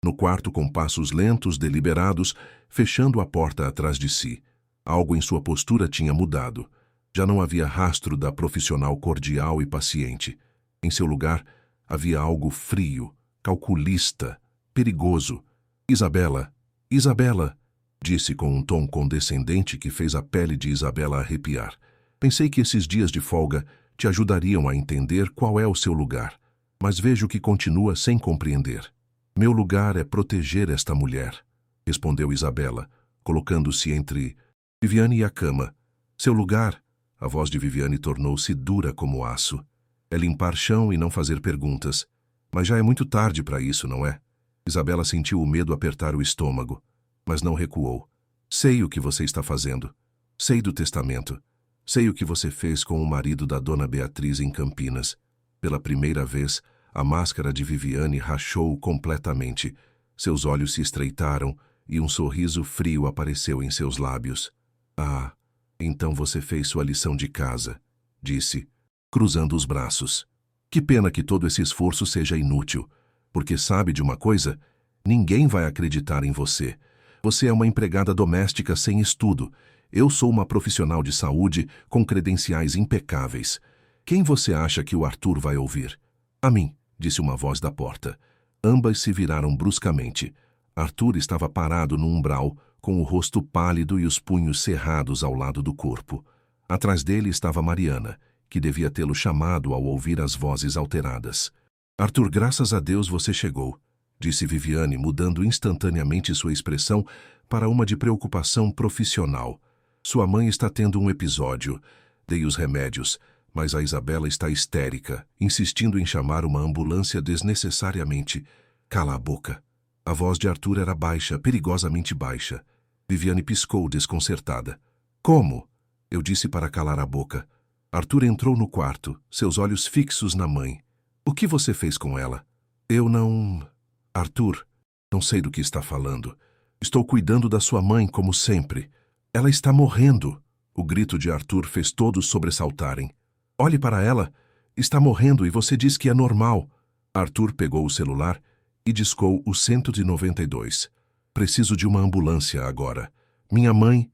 no quarto com passos lentos, deliberados, fechando a porta atrás de si. Algo em sua postura tinha mudado. Já não havia rastro da profissional cordial e paciente. Em seu lugar, havia algo frio, calculista, perigoso. Isabela, Isabela, disse com um tom condescendente que fez a pele de Isabela arrepiar. Pensei que esses dias de folga te ajudariam a entender qual é o seu lugar, mas vejo que continua sem compreender. Meu lugar é proteger esta mulher, respondeu Isabela, colocando-se entre Viviane e a cama. Seu lugar, a voz de Viviane tornou-se dura como aço, é limpar chão e não fazer perguntas. Mas já é muito tarde para isso, não é? Isabela sentiu o medo apertar o estômago, mas não recuou. Sei o que você está fazendo. Sei do testamento. Sei o que você fez com o marido da dona Beatriz em Campinas. Pela primeira vez, a máscara de Viviane rachou completamente. Seus olhos se estreitaram e um sorriso frio apareceu em seus lábios. Ah, então você fez sua lição de casa, disse, cruzando os braços. Que pena que todo esse esforço seja inútil, porque sabe de uma coisa? Ninguém vai acreditar em você. Você é uma empregada doméstica sem estudo. Eu sou uma profissional de saúde com credenciais impecáveis. Quem você acha que o Arthur vai ouvir? A mim, disse uma voz da porta. Ambas se viraram bruscamente. Arthur estava parado no umbral, com o rosto pálido e os punhos cerrados ao lado do corpo. Atrás dele estava Mariana, que devia tê-lo chamado ao ouvir as vozes alteradas. Arthur, graças a Deus você chegou, disse Viviane, mudando instantaneamente sua expressão para uma de preocupação profissional. Sua mãe está tendo um episódio. Dei os remédios, mas a Isabela está histérica, insistindo em chamar uma ambulância desnecessariamente. Cala a boca. A voz de Arthur era baixa, perigosamente baixa. Viviane piscou, desconcertada. Como? Eu disse para calar a boca. Arthur entrou no quarto, seus olhos fixos na mãe. O que você fez com ela? Eu não... Arthur, não sei do que está falando. Estou cuidando da sua mãe, como sempre. Ela está morrendo. O grito de Arthur fez todos sobressaltarem. Olhe para ela. Está morrendo e você diz que é normal. Arthur pegou o celular e discou o 192. Preciso de uma ambulância agora. Minha mãe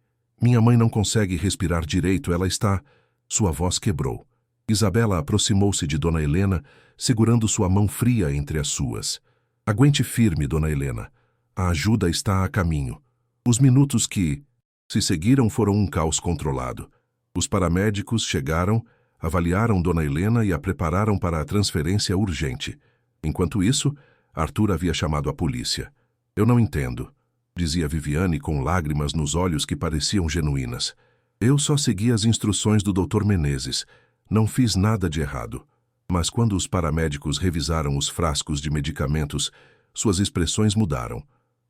não consegue respirar direito, ela está... Sua voz quebrou. Isabela aproximou-se de Dona Helena, segurando sua mão fria entre as suas. Aguente firme, Dona Helena. A ajuda está a caminho. Os minutos que se seguiram foram um caos controlado. Os paramédicos chegaram, avaliaram Dona Helena e a prepararam para a transferência urgente. Enquanto isso, Arthur havia chamado a polícia. Eu não entendo, dizia Viviane com lágrimas nos olhos que pareciam genuínas. Eu só segui as instruções do Dr. Menezes. Não fiz nada de errado. Mas quando os paramédicos revisaram os frascos de medicamentos, suas expressões mudaram.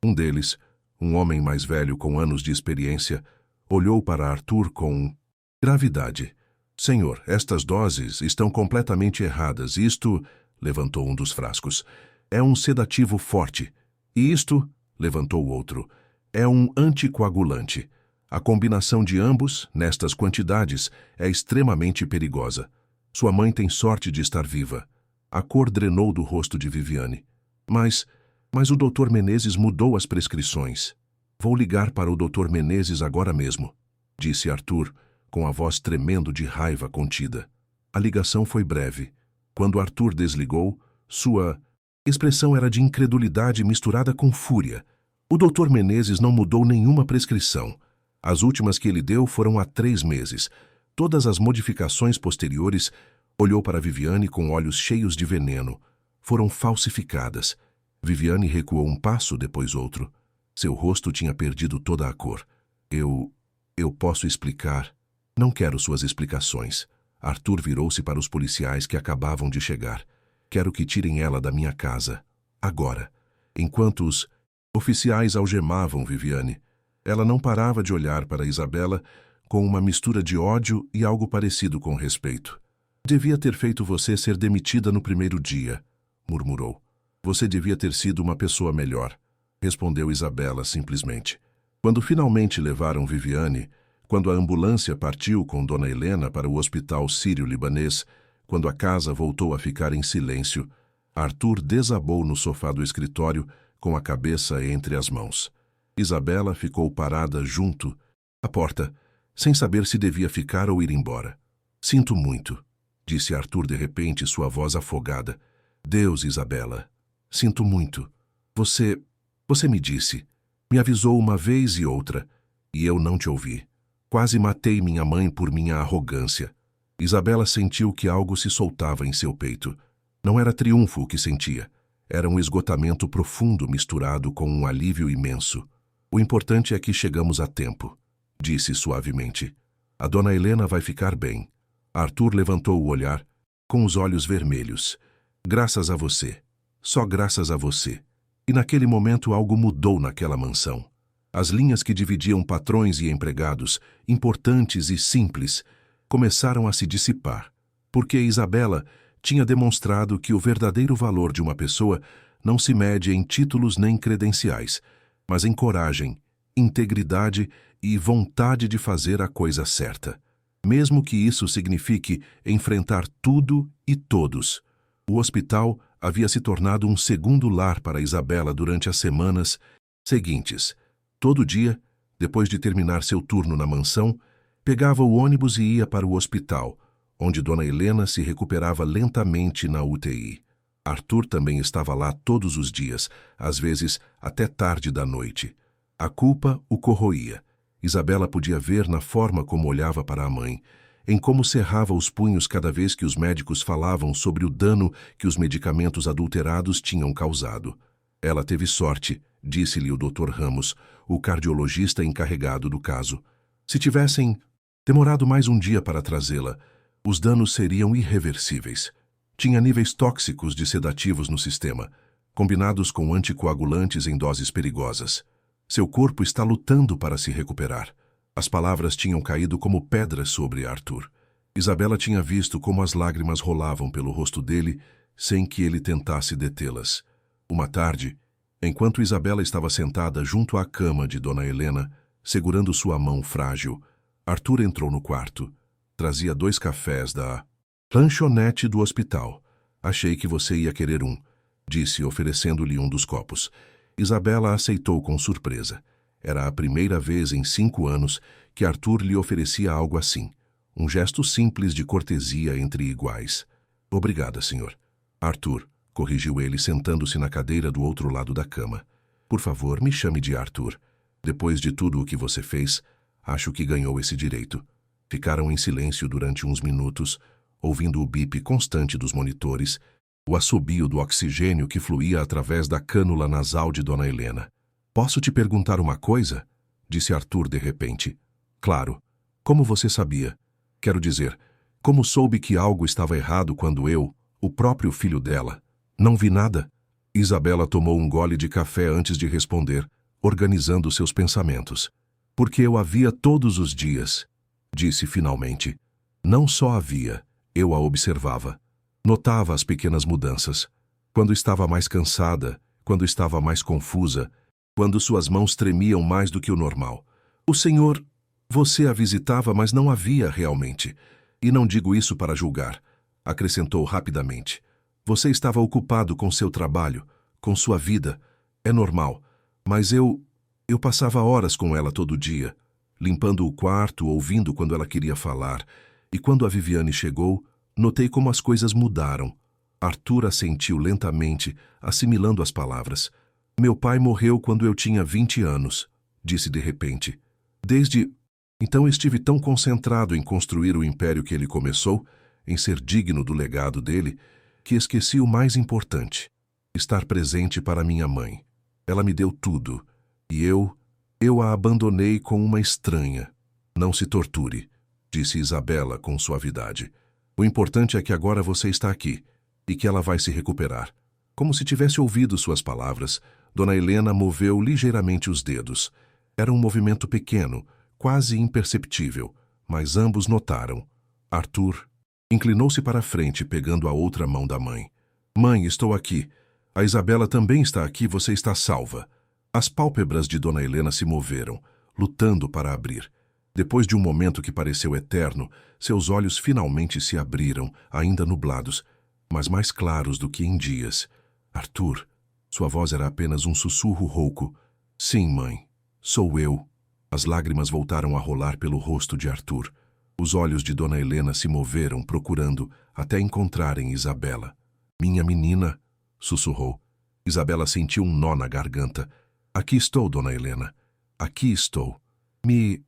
Um deles, um homem mais velho com anos de experiência, olhou para Arthur com gravidade. Senhor, estas doses estão completamente erradas. Isto, levantou um dos frascos, é um sedativo forte. E isto, levantou o outro, é um anticoagulante. A combinação de ambos, nestas quantidades, é extremamente perigosa. Sua mãe tem sorte de estar viva. A cor drenou do rosto de Viviane. Mas o Dr. Menezes mudou as prescrições. Vou ligar para o Dr. Menezes agora mesmo, disse Arthur, com a voz tremendo de raiva contida. A ligação foi breve. Quando Arthur desligou, sua expressão era de incredulidade misturada com fúria. O Dr. Menezes não mudou nenhuma prescrição. As últimas que ele deu foram há 3 meses. Todas as modificações posteriores, olhou para Viviane com olhos cheios de veneno, foram falsificadas. Viviane recuou um passo, depois outro. Seu rosto tinha perdido toda a cor. Eu posso explicar. Não quero suas explicações. Arthur virou-se para os policiais que acabavam de chegar. Quero que tirem ela da minha casa. Agora. Enquanto os oficiais algemavam Viviane, ela não parava de olhar para Isabela com uma mistura de ódio e algo parecido com respeito. Devia ter feito você ser demitida no primeiro dia, murmurou. Você devia ter sido uma pessoa melhor, respondeu Isabela simplesmente. Quando finalmente levaram Viviane, quando a ambulância partiu com Dona Helena para o hospital sírio-libanês, quando a casa voltou a ficar em silêncio, Arthur desabou no sofá do escritório com a cabeça entre as mãos. Isabela ficou parada junto à porta, sem saber se devia ficar ou ir embora. Sinto muito, disse Arthur de repente, sua voz afogada. Deus, Isabela, sinto muito. Você me disse, me avisou uma vez e outra, e eu não te ouvi. Quase matei minha mãe por minha arrogância. Isabela sentiu que algo se soltava em seu peito. Não era triunfo o que sentia. Era um esgotamento profundo misturado com um alívio imenso. O importante é que chegamos a tempo, disse suavemente. A Dona Helena vai ficar bem. Arthur levantou o olhar, com os olhos vermelhos. Graças a você. Só graças a você. E naquele momento algo mudou naquela mansão. As linhas que dividiam patrões e empregados, importantes e simples, começaram a se dissipar, porque Isabela tinha demonstrado que o verdadeiro valor de uma pessoa não se mede em títulos nem credenciais, mas em coragem, integridade e vontade de fazer a coisa certa. Mesmo que isso signifique enfrentar tudo e todos. O hospital havia se tornado um segundo lar para Isabela durante as semanas seguintes. Todo dia, depois de terminar seu turno na mansão, pegava o ônibus e ia para o hospital, onde Dona Helena se recuperava lentamente na UTI. Arthur também estava lá todos os dias, às vezes até tarde da noite. A culpa o corroía. Isabela podia ver na forma como olhava para a mãe, em como cerrava os punhos cada vez que os médicos falavam sobre o dano que os medicamentos adulterados tinham causado. Ela teve sorte, disse-lhe o Dr. Ramos, o cardiologista encarregado do caso. Se tivessem demorado mais um dia para trazê-la, os danos seriam irreversíveis. Tinha níveis tóxicos de sedativos no sistema, combinados com anticoagulantes em doses perigosas. Seu corpo está lutando para se recuperar. As palavras tinham caído como pedras sobre Arthur. Isabela tinha visto como as lágrimas rolavam pelo rosto dele sem que ele tentasse detê-las. Uma tarde, enquanto Isabela estava sentada junto à cama de Dona Helena, segurando sua mão frágil, Arthur entrou no quarto. Trazia 2 cafés da lanchonete do hospital. Achei que você ia querer um, disse, oferecendo-lhe um dos copos. Isabela aceitou com surpresa. Era a primeira vez em 5 anos que Arthur lhe oferecia algo assim. Um gesto simples de cortesia entre iguais. Obrigada, senhor. Arthur, corrigiu ele, sentando-se na cadeira do outro lado da cama. Por favor, me chame de Arthur. Depois de tudo o que você fez, acho que ganhou esse direito. Ficaram em silêncio durante uns minutos, ouvindo o bip constante dos monitores, o assobio do oxigênio que fluía através da cânula nasal de Dona Helena. Posso te perguntar uma coisa? Disse Arthur de repente. Claro. Como você sabia? Quero dizer, como soube que algo estava errado quando eu, o próprio filho dela, não vi nada? Isabela tomou um gole de café antes de responder, organizando seus pensamentos. Porque eu a via todos os dias, disse finalmente. Não só a via, eu a observava. Notava as pequenas mudanças. Quando estava mais cansada, quando estava mais confusa, quando suas mãos tremiam mais do que o normal. O senhor, você a visitava, mas não a via realmente. E não digo isso para julgar, acrescentou rapidamente. Você estava ocupado com seu trabalho, com sua vida. É normal, mas eu passava horas com ela todo dia, limpando o quarto, ouvindo quando ela queria falar. E quando a Viviane chegou, notei como as coisas mudaram. Arthur assentiu lentamente, assimilando as palavras. Meu pai morreu quando eu tinha 20 anos, disse de repente. Desde então estive tão concentrado em construir o império que ele começou, em ser digno do legado dele, que esqueci o mais importante: estar presente para minha mãe. Ela me deu tudo, e eu a abandonei com uma estranha. Não se torture, disse Isabela com suavidade. O importante é que agora você está aqui, e que ela vai se recuperar. Como se tivesse ouvido suas palavras, Dona Helena moveu ligeiramente os dedos. Era um movimento pequeno, quase imperceptível, mas ambos notaram. Arthur inclinou-se para a frente, pegando a outra mão da mãe. Mãe, estou aqui. A Isabela também está aqui, você está salva. As pálpebras de Dona Helena se moveram, lutando para abrir. Depois de um momento que pareceu eterno, seus olhos finalmente se abriram, ainda nublados, mas mais claros do que em dias. Arthur, sua voz era apenas um sussurro rouco. Sim, mãe, sou eu. As lágrimas voltaram a rolar pelo rosto de Arthur. Os olhos de Dona Helena se moveram, procurando, até encontrarem Isabela. Minha menina, sussurrou. Isabela sentiu um nó na garganta. Aqui estou, Dona Helena. Aqui estou. Me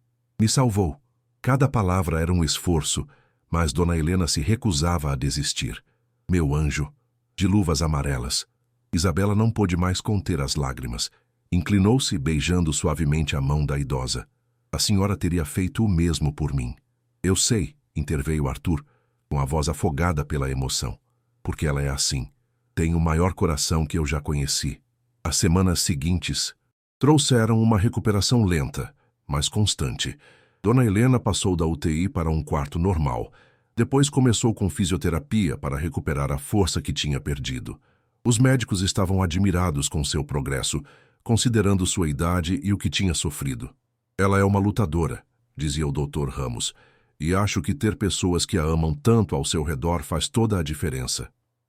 salvou. Cada palavra era um esforço, mas Dona Helena se recusava a desistir. Meu anjo, de luvas amarelas. Isabela não pôde mais conter as lágrimas. Inclinou-se, beijando suavemente a mão da idosa. A senhora teria feito o mesmo por mim. Eu sei, interveio Arthur, com a voz afogada pela emoção. Porque ela é assim. Tem o maior coração que eu já conheci. As semanas seguintes trouxeram uma recuperação lenta, mas constante. Dona Helena passou da UTI para um quarto normal. Depois começou com fisioterapia para recuperar a força que tinha perdido. Os médicos estavam admirados com seu progresso, considerando sua idade e o que tinha sofrido. Ela é uma lutadora, dizia o Dr. Ramos, e acho que ter pessoas que a amam tanto ao seu redor faz toda a diferença.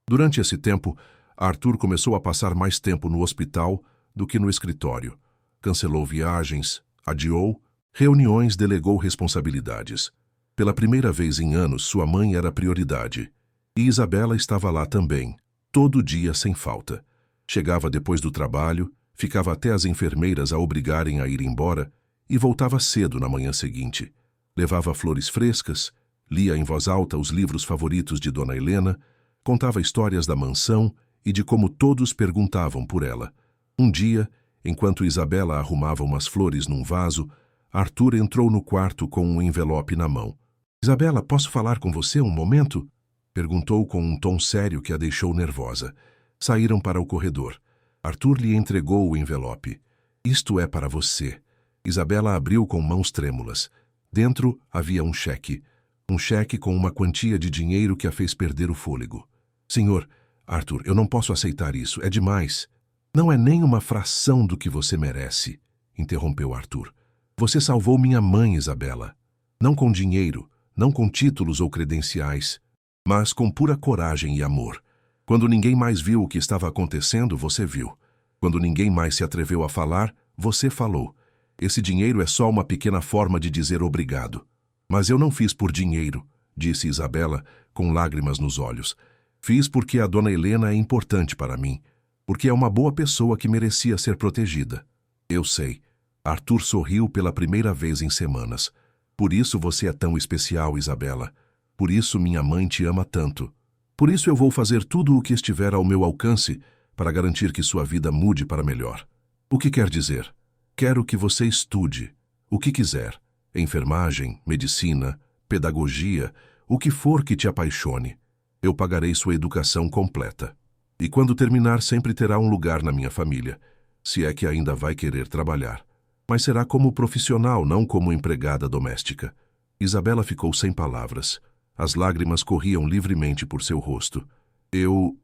Durante esse tempo, Arthur começou a passar mais tempo no hospital do que no escritório. Cancelou viagens, adiou reuniões, delegou responsabilidades. Pela primeira vez em anos, sua mãe era prioridade. E Isabela estava lá também, todo dia sem falta. Chegava depois do trabalho, ficava até as enfermeiras a obrigarem a ir embora e voltava cedo na manhã seguinte. Levava flores frescas, lia em voz alta os livros favoritos de Dona Helena, contava histórias da mansão e de como todos perguntavam por ela. Um dia, enquanto Isabela arrumava umas flores num vaso, Arthur entrou no quarto com um envelope na mão. Isabela, posso falar com você um momento? Perguntou com um tom sério que a deixou nervosa. Saíram para o corredor. Arthur lhe entregou o envelope. Isto é para você. Isabela abriu com mãos trêmulas. Dentro havia um cheque. Um cheque com uma quantia de dinheiro que a fez perder o fôlego. Senhor, Arthur, eu não posso aceitar isso. É demais. Não é nem uma fração do que você merece, interrompeu Arthur. Você salvou minha mãe, Isabela. Não com dinheiro, não com títulos ou credenciais, mas com pura coragem e amor. Quando ninguém mais viu o que estava acontecendo, você viu. Quando ninguém mais se atreveu a falar, você falou. Esse dinheiro é só uma pequena forma de dizer obrigado. Mas eu não fiz por dinheiro, disse Isabela, com lágrimas nos olhos. Fiz porque a Dona Helena é importante para mim, porque é uma boa pessoa que merecia ser protegida. Eu sei. Arthur sorriu pela primeira vez em semanas. Por isso você é tão especial, Isabela. Por isso minha mãe te ama tanto. Por isso eu vou fazer tudo o que estiver ao meu alcance para garantir que sua vida mude para melhor. O que quer dizer? Quero que você estude, o que quiser. Enfermagem, medicina, pedagogia, o que for que te apaixone. Eu pagarei sua educação completa. E quando terminar, sempre terá um lugar na minha família, se é que ainda vai querer trabalhar. Mas será como profissional, não como empregada doméstica. Isabela ficou sem palavras. As lágrimas corriam livremente por seu rosto. Eu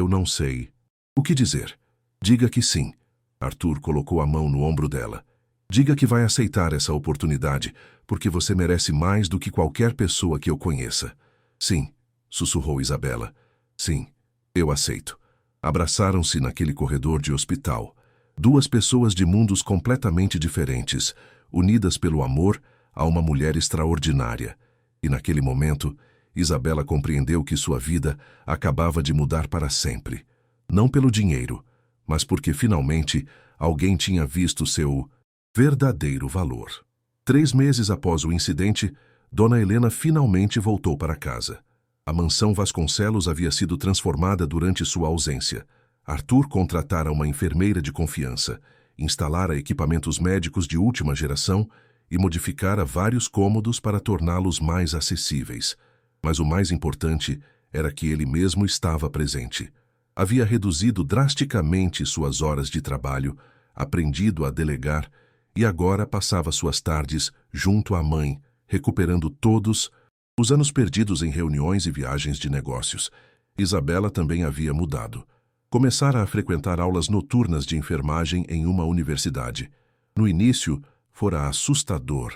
não sei. O que dizer? Diga que sim. Arthur colocou a mão no ombro dela. Diga que vai aceitar essa oportunidade, porque você merece mais do que qualquer pessoa que eu conheça. Sim, sussurrou Isabela. Sim, eu aceito. Abraçaram-se naquele corredor de hospital. Duas pessoas de mundos completamente diferentes, unidas pelo amor a uma mulher extraordinária. E naquele momento, Isabela compreendeu que sua vida acabava de mudar para sempre. Não pelo dinheiro, mas porque finalmente alguém tinha visto seu verdadeiro valor. 3 meses após o incidente, Dona Helena finalmente voltou para casa. A mansão Vasconcelos havia sido transformada durante sua ausência. Arthur contratara uma enfermeira de confiança, instalara equipamentos médicos de última geração e modificara vários cômodos para torná-los mais acessíveis. Mas o mais importante era que ele mesmo estava presente. Havia reduzido drasticamente suas horas de trabalho, aprendido a delegar e agora passava suas tardes junto à mãe, recuperando todos os anos perdidos em reuniões e viagens de negócios. Isabela também havia mudado. Começara a frequentar aulas noturnas de enfermagem em uma universidade. No início, fora assustador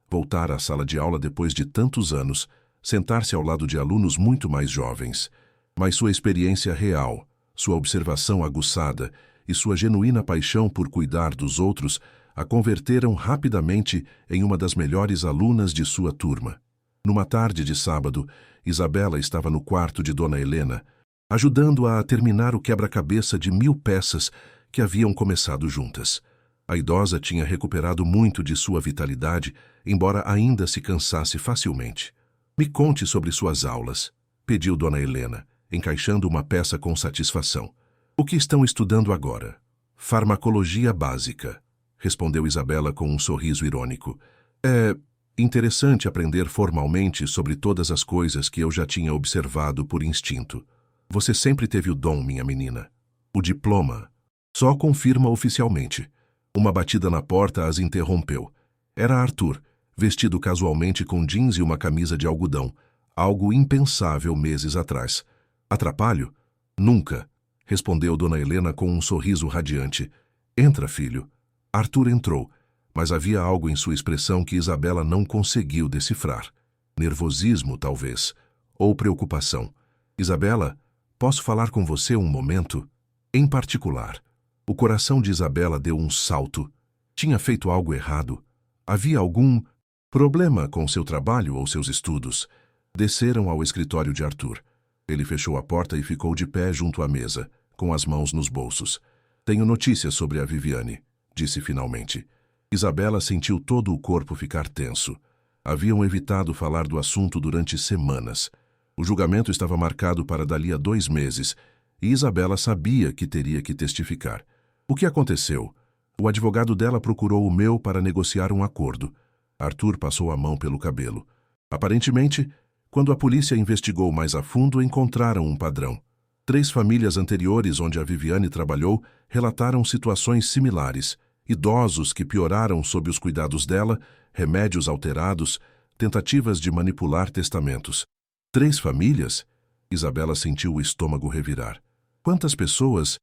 voltar à sala de aula depois de tantos anos, sentar-se ao lado de alunos muito mais jovens. Mas sua experiência real, sua observação aguçada e sua genuína paixão por cuidar dos outros a converteram rapidamente em uma das melhores alunas de sua turma. Numa tarde de sábado, Isabela estava no quarto de Dona Helena, ajudando-a a terminar o quebra-cabeça de 1000 peças que haviam começado juntas. A idosa tinha recuperado muito de sua vitalidade, embora ainda se cansasse facilmente. "Me conte sobre suas aulas", pediu Dona Helena, encaixando uma peça com satisfação. "O que estão estudando agora?" "Farmacologia básica", respondeu Isabela com um sorriso irônico. "É interessante aprender formalmente sobre todas as coisas que eu já tinha observado por instinto. Você sempre teve o dom, minha menina. O diploma só confirma oficialmente." Uma batida na porta as interrompeu. Era Arthur, vestido casualmente com jeans e uma camisa de algodão, algo impensável meses atrás. "Atrapalho?" "Nunca", respondeu Dona Helena com um sorriso radiante. "Entra, filho." Arthur entrou, mas havia algo em sua expressão que Isabela não conseguiu decifrar. Nervosismo, talvez, ou preocupação. "Isabela, posso falar com você um momento?" "Em particular." O coração de Isabela deu um salto. Tinha feito algo errado? Havia algum problema com seu trabalho ou seus estudos? Desceram ao escritório de Arthur. Ele fechou a porta e ficou de pé junto à mesa, com as mãos nos bolsos. "Tenho notícias sobre a Viviane", disse finalmente. Isabela sentiu todo o corpo ficar tenso. Haviam evitado falar do assunto durante semanas. O julgamento estava marcado para dali a 2 meses, e Isabela sabia que teria que testificar. "O que aconteceu?" "O advogado dela procurou o meu para negociar um acordo." Arthur passou a mão pelo cabelo. "Aparentemente, quando a polícia investigou mais a fundo, encontraram um padrão. 3 famílias anteriores onde a Viviane trabalhou relataram situações similares. Idosos que pioraram sob os cuidados dela, remédios alterados, tentativas de manipular testamentos." 3 famílias? Isabela sentiu o estômago revirar. "Quantas pessoas?"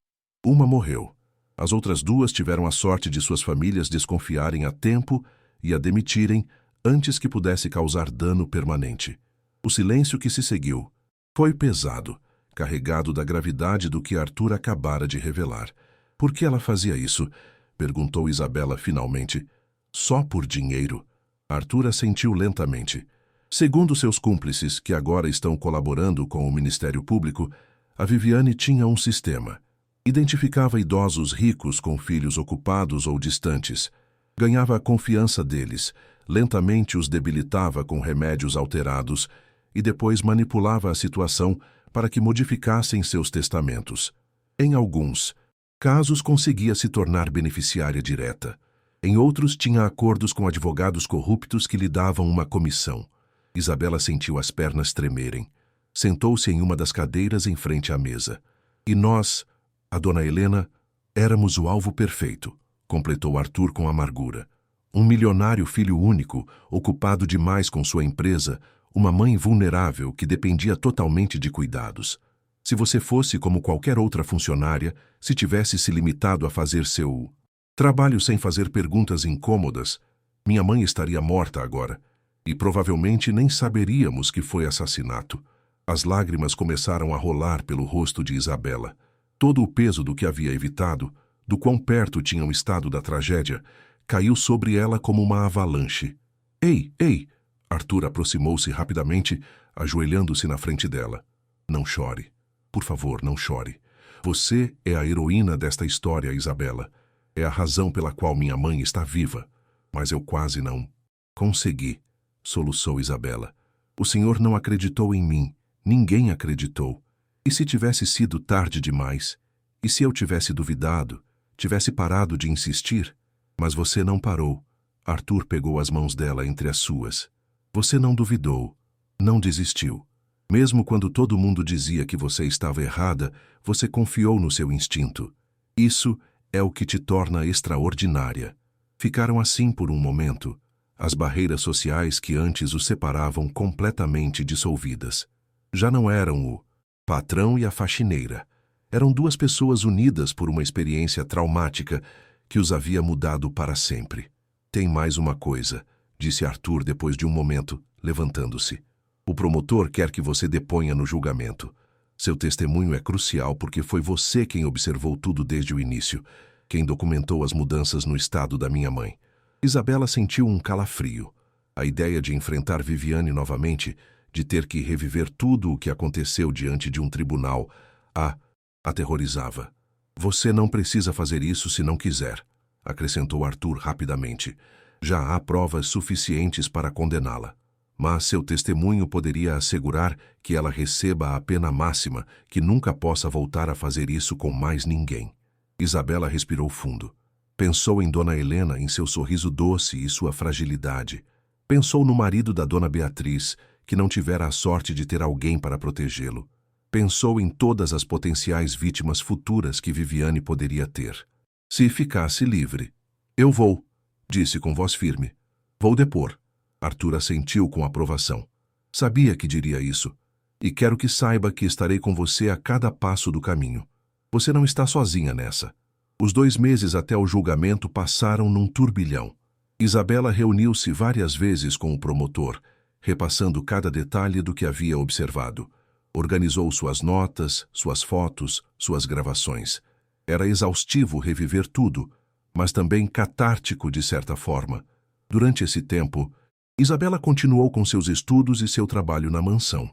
"Uma morreu. As outras 2 tiveram a sorte de suas famílias desconfiarem a tempo e a demitirem antes que pudesse causar dano permanente." O silêncio que se seguiu foi pesado, carregado da gravidade do que Arthur acabara de revelar. "Por que ela fazia isso?" perguntou Isabela finalmente. "Só por dinheiro?" Arthur assentiu lentamente. "Segundo seus cúmplices, que agora estão colaborando com o Ministério Público, a Viviane tinha um sistema. Identificava idosos ricos com filhos ocupados ou distantes. Ganhava a confiança deles, lentamente os debilitava com remédios alterados e depois manipulava a situação para que modificassem seus testamentos. Em alguns casos conseguia se tornar beneficiária direta. Em outros tinha acordos com advogados corruptos que lhe davam uma comissão." Isabela sentiu as pernas tremerem. Sentou-se em uma das cadeiras em frente à mesa. "E nós, a Dona Helena, éramos o alvo perfeito", completou Arthur com amargura. "Um milionário filho único, ocupado demais com sua empresa, uma mãe vulnerável que dependia totalmente de cuidados. Se você fosse como qualquer outra funcionária, se tivesse se limitado a fazer seu trabalho sem fazer perguntas incômodas, minha mãe estaria morta agora, e provavelmente nem saberíamos que foi assassinato." As lágrimas começaram a rolar pelo rosto de Isabela. Todo o peso do que havia evitado, do quão perto tinham estado da tragédia, caiu sobre ela como uma avalanche. "Ei, ei!" Arthur aproximou-se rapidamente, ajoelhando-se na frente dela. "Não chore. Por favor, não chore. Você é a heroína desta história, Isabela. É a razão pela qual minha mãe está viva. Mas eu quase não consegui, soluçou Isabela. O senhor não acreditou em mim. Ninguém acreditou. E se tivesse sido tarde demais? E se eu tivesse duvidado? Tivesse parado de insistir? Mas você não parou. Arthur pegou as mãos dela entre as suas. Você não duvidou. Não desistiu. Mesmo quando todo mundo dizia que você estava errada, você confiou no seu instinto. Isso é o que te torna extraordinária. Ficaram assim por um momento. As barreiras sociais que antes os separavam completamente dissolvidas. Já não eram o patrão e a faxineira. Eram duas pessoas unidas por uma experiência traumática que os havia mudado para sempre. Tem mais uma coisa, disse Arthur depois de um momento, levantando-se. O promotor quer que você deponha no julgamento. Seu testemunho é crucial porque foi você quem observou tudo desde o início, quem documentou as mudanças no estado da minha mãe. Isabela sentiu um calafrio. A ideia de enfrentar Viviane novamente, de ter que reviver tudo o que aconteceu diante de um tribunal, a aterrorizava. Você não precisa fazer isso se não quiser, acrescentou Arthur rapidamente. Já há provas suficientes para condená-la. Mas seu testemunho poderia assegurar que ela receba a pena máxima, que nunca possa voltar a fazer isso com mais ninguém. Isabela respirou fundo. Pensou em Dona Helena, em seu sorriso doce e sua fragilidade. Pensou no marido da Dona Beatriz, que não tivera a sorte de ter alguém para protegê-lo. Pensou em todas as potenciais vítimas futuras que Viviane poderia ter. Se ficasse livre. Eu vou, disse com voz firme. Vou depor. Arthur assentiu com aprovação. Sabia que diria isso. E quero que saiba que estarei com você a cada passo do caminho. Você não está sozinha nessa. Os 2 meses até o julgamento passaram num turbilhão. Isabela reuniu-se várias vezes com o promotor, repassando cada detalhe do que havia observado. Organizou suas notas, suas fotos, suas gravações. Era exaustivo reviver tudo, mas também catártico de certa forma. Durante esse tempo, Isabela continuou com seus estudos e seu trabalho na mansão,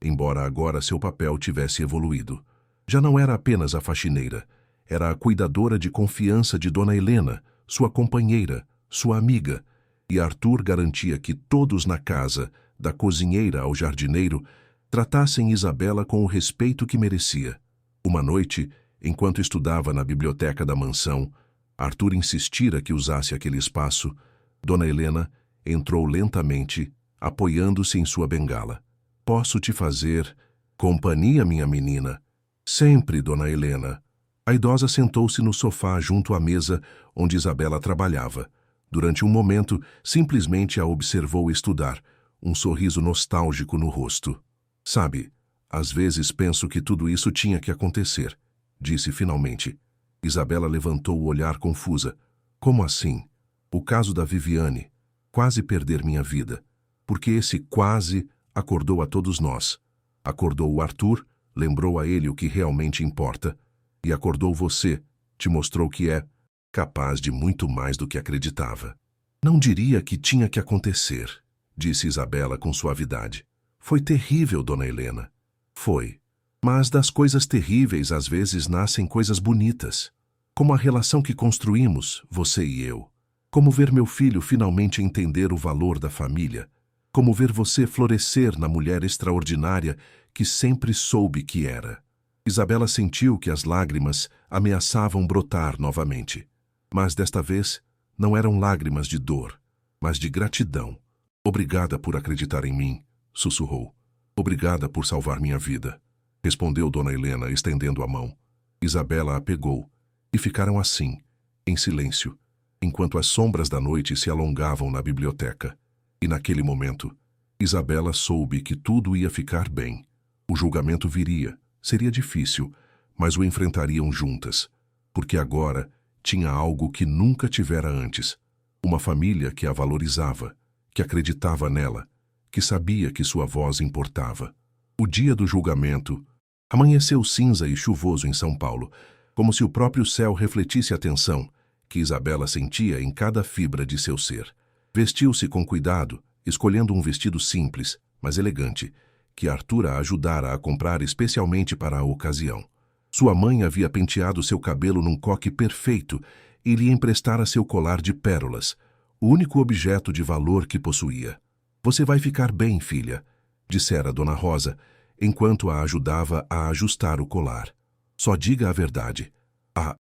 embora agora seu papel tivesse evoluído. Já não era apenas a faxineira, era a cuidadora de confiança de Dona Helena, sua companheira, sua amiga, e Arthur garantia que todos na casa, da cozinheira ao jardineiro, tratassem Isabela com o respeito que merecia. Uma noite, enquanto estudava na biblioteca da mansão, Arthur insistira que usasse aquele espaço. Dona Helena entrou lentamente, apoiando-se em sua bengala. Posso te fazer companhia, minha menina? Sempre, Dona Helena. A idosa sentou-se no sofá junto à mesa onde Isabela trabalhava. Durante um momento, simplesmente a observou estudar, um sorriso nostálgico no rosto. Sabe, às vezes penso que tudo isso tinha que acontecer, disse finalmente. Isabela levantou o olhar confusa. Como assim? O caso da Viviane. Quase perder minha vida. Porque esse quase acordou a todos nós. Acordou o Arthur, lembrou a ele o que realmente importa. E acordou você, te mostrou que é capaz de muito mais do que acreditava. Não diria que tinha que acontecer, disse Isabela com suavidade. Foi terrível, Dona Helena. Foi. Mas das coisas terríveis às vezes nascem coisas bonitas. Como a relação que construímos, você e eu. Como ver meu filho finalmente entender o valor da família. Como ver você florescer na mulher extraordinária que sempre soube que era. Isabela sentiu que as lágrimas ameaçavam brotar novamente. Mas desta vez não eram lágrimas de dor, mas de gratidão. Obrigada por acreditar em mim, sussurrou. Obrigada por salvar minha vida, respondeu Dona Helena, estendendo a mão. Isabela a pegou, e ficaram assim, em silêncio, enquanto as sombras da noite se alongavam na biblioteca. E naquele momento, Isabela soube que tudo ia ficar bem. O julgamento viria, seria difícil, mas o enfrentariam juntas, porque agora tinha algo que nunca tivera antes, uma família que a valorizava, que acreditava nela, que sabia que sua voz importava. O dia do julgamento amanheceu cinza e chuvoso em São Paulo, como se o próprio céu refletisse a tensão que Isabela sentia em cada fibra de seu ser. Vestiu-se com cuidado, escolhendo um vestido simples, mas elegante, que Arthur a ajudara a comprar especialmente para a ocasião. Sua mãe havia penteado seu cabelo num coque perfeito e lhe emprestara seu colar de pérolas, o único objeto de valor que possuía. Você vai ficar bem, filha, dissera Dona Rosa, enquanto a ajudava a ajustar o colar. Só diga a verdade. A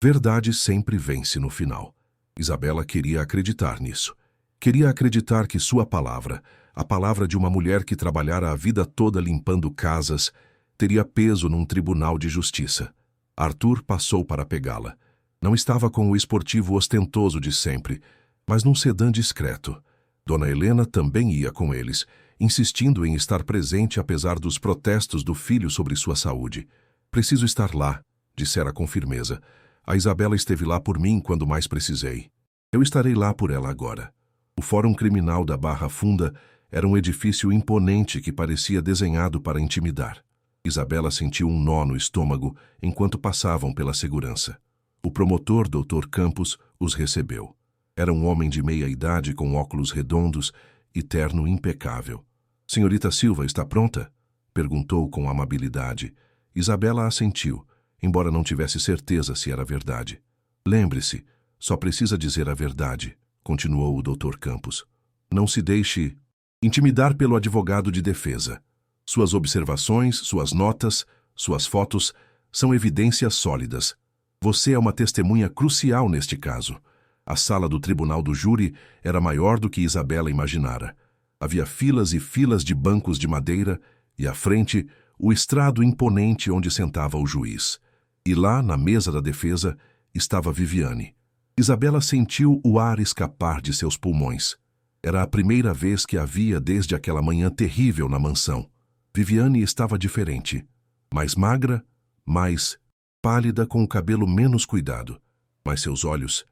verdade sempre vence no final. Isabela queria acreditar nisso. Queria acreditar que sua palavra, a palavra de uma mulher que trabalhara a vida toda limpando casas, teria peso num tribunal de justiça. Arthur passou para pegá-la. Não estava com o esportivo ostentoso de sempre, mas num sedã discreto. Dona Helena também ia com eles, insistindo em estar presente apesar dos protestos do filho sobre sua saúde. Preciso estar lá, dissera com firmeza. A Isabela esteve lá por mim quando mais precisei. Eu estarei lá por ela agora. O Fórum Criminal da Barra Funda era um edifício imponente que parecia desenhado para intimidar. Isabela sentiu um nó no estômago enquanto passavam pela segurança. O promotor, Dr. Campos, os recebeu. Era um homem de meia-idade com óculos redondos e terno impecável. Senhorita Silva está pronta? Perguntou com amabilidade. Isabela assentiu, embora não tivesse certeza se era verdade. Lembre-se, só precisa dizer a verdade, continuou o Dr. Campos. Não se deixe intimidar pelo advogado de defesa. Suas observações, suas notas, suas fotos são evidências sólidas. Você é uma testemunha crucial neste caso. A sala do tribunal do júri era maior do que Isabela imaginara. Havia filas e filas de bancos de madeira e, à frente, o estrado imponente onde sentava o juiz. E lá, na mesa da defesa, estava Viviane. Isabela sentiu o ar escapar de seus pulmões. Era a primeira vez que a via desde aquela manhã terrível na mansão. Viviane estava diferente. Mais magra, mais pálida, com o cabelo menos cuidado. Mas seus olhos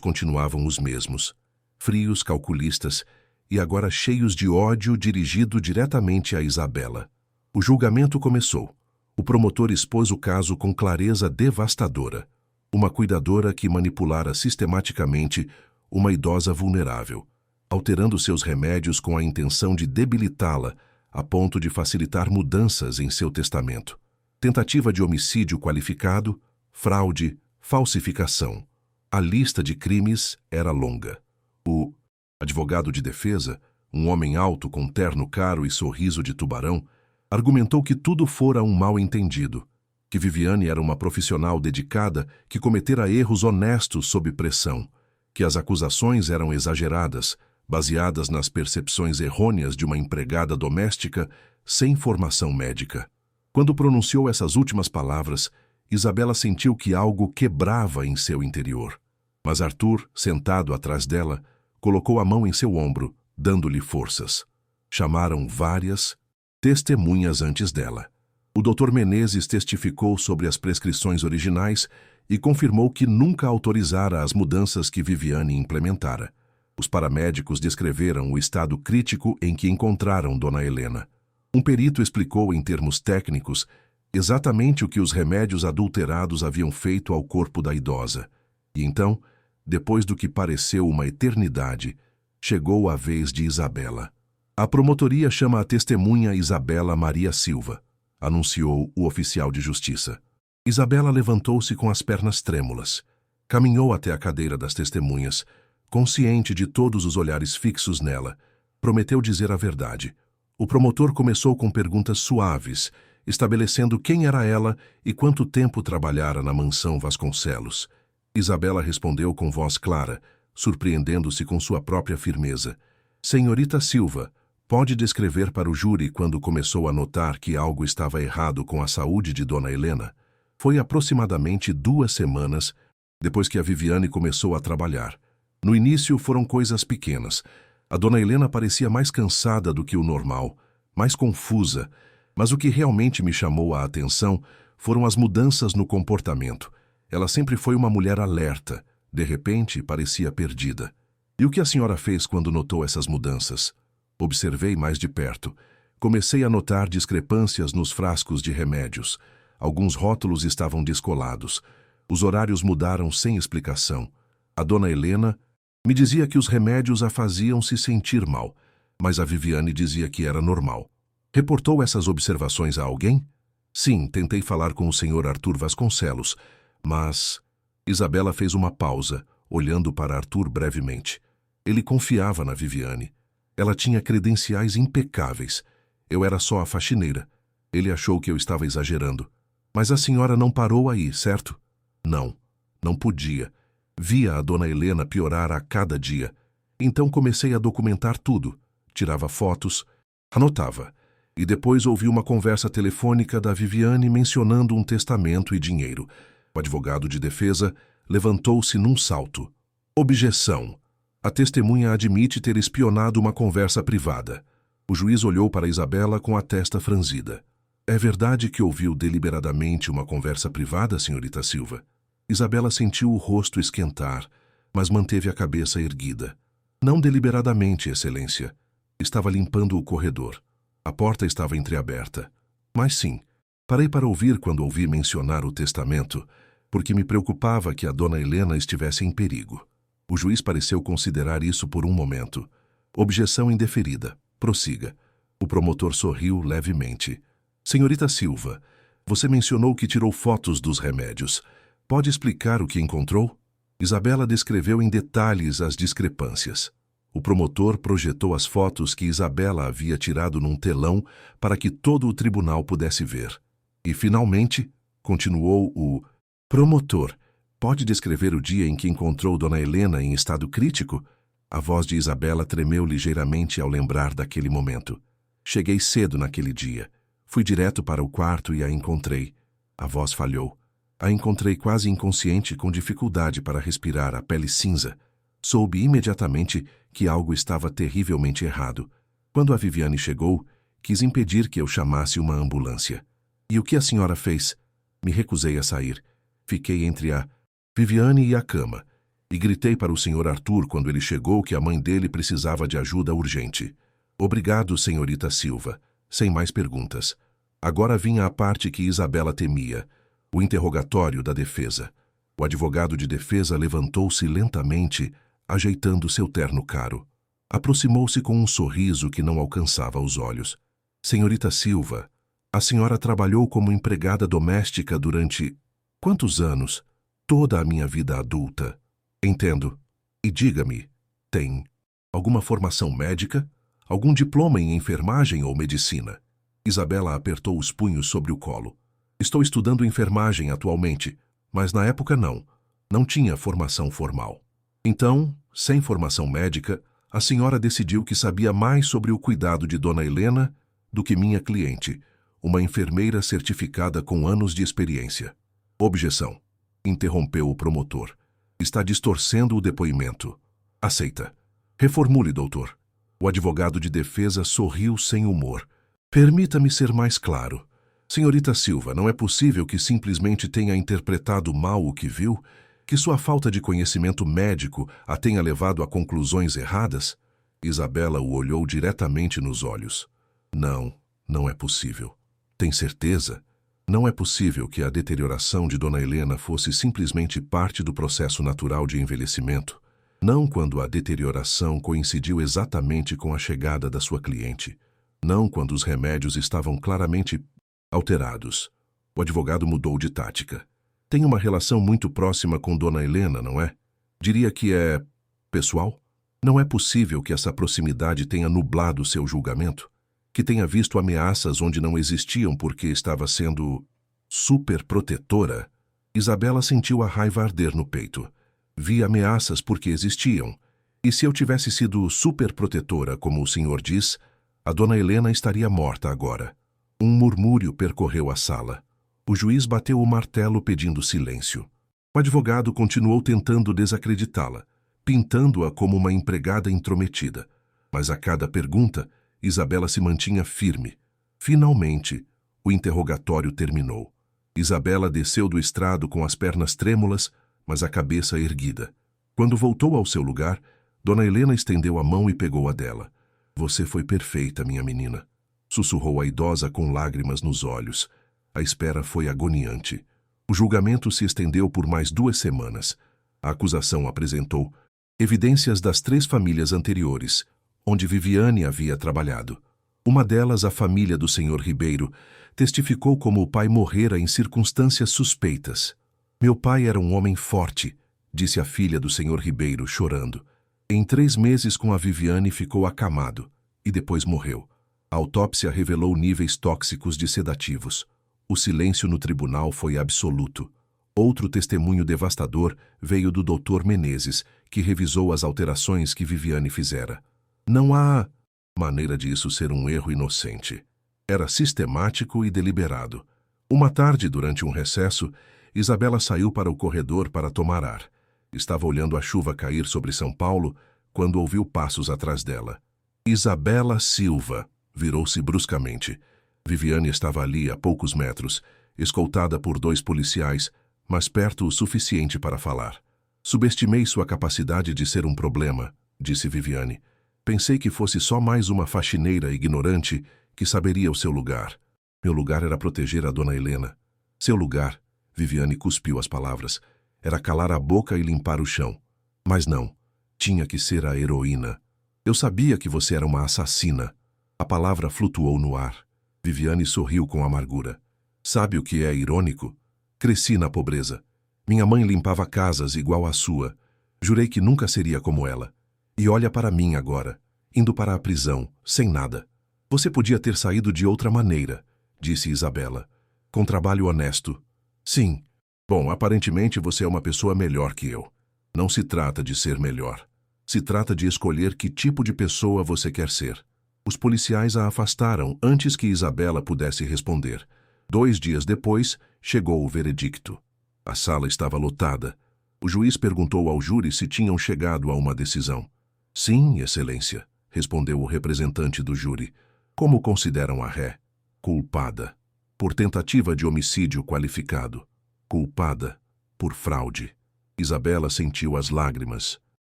continuavam os mesmos. Frios, calculistas e agora cheios de ódio dirigido diretamente a Isabela. O julgamento começou. O promotor expôs o caso com clareza devastadora. Uma cuidadora que manipulara sistematicamente uma idosa vulnerável, alterando seus remédios com a intenção de debilitá-la, a ponto de facilitar mudanças em seu testamento. Tentativa de homicídio qualificado, fraude, falsificação. A lista de crimes era longa. O advogado de defesa, um homem alto com terno caro e sorriso de tubarão, argumentou que tudo fora um mal-entendido, que Viviane era uma profissional dedicada que cometera erros honestos sob pressão, que as acusações eram exageradas, baseadas nas percepções errôneas de uma empregada doméstica sem formação médica. Quando pronunciou essas últimas palavras, Isabela sentiu que algo quebrava em seu interior. Mas Arthur, sentado atrás dela, colocou a mão em seu ombro, dando-lhe forças. Chamaram várias testemunhas antes dela. O Dr. Menezes testificou sobre as prescrições originais e confirmou que nunca autorizara as mudanças que Viviane implementara. Os paramédicos descreveram o estado crítico em que encontraram Dona Helena. Um perito explicou em termos técnicos exatamente o que os remédios adulterados haviam feito ao corpo da idosa. E então, depois do que pareceu uma eternidade, chegou a vez de Isabela. A promotoria chama a testemunha Isabela Maria Silva, anunciou o oficial de justiça. Isabela levantou-se com as pernas trêmulas. Caminhou até a cadeira das testemunhas, consciente de todos os olhares fixos nela. Prometeu dizer a verdade. O promotor começou com perguntas suaves, estabelecendo quem era ela e quanto tempo trabalhara na mansão Vasconcelos. Isabela respondeu com voz clara, surpreendendo-se com sua própria firmeza. Senhorita Silva, pode descrever para o júri quando começou a notar que algo estava errado com a saúde de Dona Helena? Foi aproximadamente 2 semanas depois que a Viviane começou a trabalhar. No início foram coisas pequenas. A Dona Helena parecia mais cansada do que o normal, mais confusa, mas o que realmente me chamou a atenção foram as mudanças no comportamento. Ela sempre foi uma mulher alerta, de repente parecia perdida. E o que a senhora fez quando notou essas mudanças? Observei mais de perto. Comecei a notar discrepâncias nos frascos de remédios. Alguns rótulos estavam descolados. Os horários mudaram sem explicação. A Dona Helena me dizia que os remédios a faziam se sentir mal, mas a Viviane dizia que era normal. Reportou essas observações a alguém? Sim, tentei falar com o Sr. Arthur Vasconcelos, mas... Isabela fez uma pausa, olhando para Arthur brevemente. Ele confiava na Viviane. Ela tinha credenciais impecáveis. Eu era só a faxineira. Ele achou que eu estava exagerando. Mas a senhora não parou aí, certo? Não, não podia. Via a dona Helena piorar a cada dia. Então comecei a documentar tudo. Tirava fotos, anotava. E depois ouvi uma conversa telefônica da Viviane mencionando um testamento e dinheiro. O advogado de defesa levantou-se num salto. Objeção. A testemunha admite ter espionado uma conversa privada. O juiz olhou para Isabela com a testa franzida. É verdade que ouviu deliberadamente uma conversa privada, senhorita Silva? Isabela sentiu o rosto esquentar, mas manteve a cabeça erguida. Não deliberadamente, excelência. Estava limpando o corredor. A porta estava entreaberta. Mas sim, parei para ouvir quando ouvi mencionar o testamento, porque me preocupava que a dona Helena estivesse em perigo. O juiz pareceu considerar isso por um momento. Objeção indeferida. Prossiga. O promotor sorriu levemente. Senhorita Silva, você mencionou que tirou fotos dos remédios. Pode explicar o que encontrou? Isabela descreveu em detalhes as discrepâncias. O promotor projetou as fotos que Isabela havia tirado num telão para que todo o tribunal pudesse ver. E, finalmente, continuou o promotor. Pode descrever o dia em que encontrou Dona Helena em estado crítico? A voz de Isabela tremeu ligeiramente ao lembrar daquele momento. Cheguei cedo naquele dia. Fui direto para o quarto e a encontrei. A voz falhou. A encontrei quase inconsciente, com dificuldade para respirar, a pele cinza. Soube imediatamente que algo estava terrivelmente errado. Quando a Viviane chegou, quis impedir que eu chamasse uma ambulância. E o que a senhora fez? Me recusei a sair. Fiquei entre a Viviane e a cama. E gritei para o Sr. Arthur quando ele chegou que a mãe dele precisava de ajuda urgente. Obrigado, senhorita Silva. Sem mais perguntas. Agora vinha a parte que Isabela temia. O interrogatório da defesa. O advogado de defesa levantou-se lentamente, ajeitando seu terno caro. Aproximou-se com um sorriso que não alcançava os olhos. Senhorita Silva, a senhora trabalhou como empregada doméstica durante... quantos anos? Toda a minha vida adulta. Entendo. E diga-me, tem alguma formação médica? Algum diploma em enfermagem ou medicina? Isabela apertou os punhos sobre o colo. Estou estudando enfermagem atualmente, mas na época não. Não tinha formação formal. Então, sem formação médica, a senhora decidiu que sabia mais sobre o cuidado de Dona Helena do que minha cliente, uma enfermeira certificada com anos de experiência. Objeção. Interrompeu o promotor. Está distorcendo o depoimento. Aceita. Reformule, doutor. O advogado de defesa sorriu sem humor. Permita-me ser mais claro. Senhorita Silva, não é possível que simplesmente tenha interpretado mal o que viu, que sua falta de conhecimento médico a tenha levado a conclusões erradas? Isabela o olhou diretamente nos olhos. Não, não é possível. Tem certeza? Não é possível que a deterioração de Dona Helena fosse simplesmente parte do processo natural de envelhecimento, não quando a deterioração coincidiu exatamente com a chegada da sua cliente, não quando os remédios estavam claramente alterados. O advogado mudou de tática. Tem uma relação muito próxima com Dona Helena, não é? Diria que é pessoal? Não é possível que essa proximidade tenha nublado seu julgamento? Que tenha visto ameaças onde não existiam porque estava sendo superprotetora? Isabela sentiu a raiva arder no peito. Vi ameaças porque existiam. E se eu tivesse sido superprotetora, como o senhor diz, a Dona Helena estaria morta agora. Um murmúrio percorreu a sala. O juiz bateu o martelo pedindo silêncio. O advogado continuou tentando desacreditá-la, pintando-a como uma empregada intrometida. Mas a cada pergunta, Isabela se mantinha firme. Finalmente, o interrogatório terminou. Isabela desceu do estrado com as pernas trêmulas, mas a cabeça erguida. Quando voltou ao seu lugar, Dona Helena estendeu a mão e pegou a dela. Você foi perfeita, minha menina. Sussurrou a idosa com lágrimas nos olhos. A espera foi agoniante. O julgamento se estendeu por mais 2 semanas. A acusação apresentou evidências das 3 famílias anteriores, onde Viviane havia trabalhado. Uma delas, a família do Sr. Ribeiro, testificou como o pai morrera em circunstâncias suspeitas. Meu pai era um homem forte, disse a filha do Sr. Ribeiro, chorando. Em 3 meses com a Viviane ficou acamado e depois morreu. A autópsia revelou níveis tóxicos de sedativos. O silêncio no tribunal foi absoluto. Outro testemunho devastador veio do Dr. Menezes, que revisou as alterações que Viviane fizera. Não há maneira disso ser um erro inocente. Era sistemático e deliberado. Uma tarde, durante um recesso, Isabela saiu para o corredor para tomar ar. Estava olhando a chuva cair sobre São Paulo quando ouviu passos atrás dela. Isabela Silva virou-se bruscamente. Viviane estava ali a poucos metros, escoltada por 2 policiais, mas perto o suficiente para falar. Subestimei sua capacidade de ser um problema, disse Viviane. Pensei que fosse só mais uma faxineira ignorante que saberia o seu lugar. Meu lugar era proteger a dona Helena. Seu lugar, Viviane cuspiu as palavras, era calar a boca e limpar o chão. Mas não, tinha que ser a heroína. Eu sabia que você era uma assassina. A palavra flutuou no ar. Viviane sorriu com amargura. Sabe o que é irônico? Cresci na pobreza. Minha mãe limpava casas igual à sua. Jurei que nunca seria como ela. E olha para mim agora, indo para a prisão, sem nada. Você podia ter saído de outra maneira, disse Isabela. Com trabalho honesto. Sim. Bom, aparentemente você é uma pessoa melhor que eu. Não se trata de ser melhor. Se trata de escolher que tipo de pessoa você quer ser. Os policiais a afastaram antes que Isabela pudesse responder. 2 dias depois, chegou o veredicto. A sala estava lotada. O juiz perguntou ao júri se tinham chegado a uma decisão. Sim, excelência, respondeu o representante do júri. Como consideram a ré? Culpada. Por tentativa de homicídio qualificado. Culpada. Por fraude. Isabela sentiu as lágrimas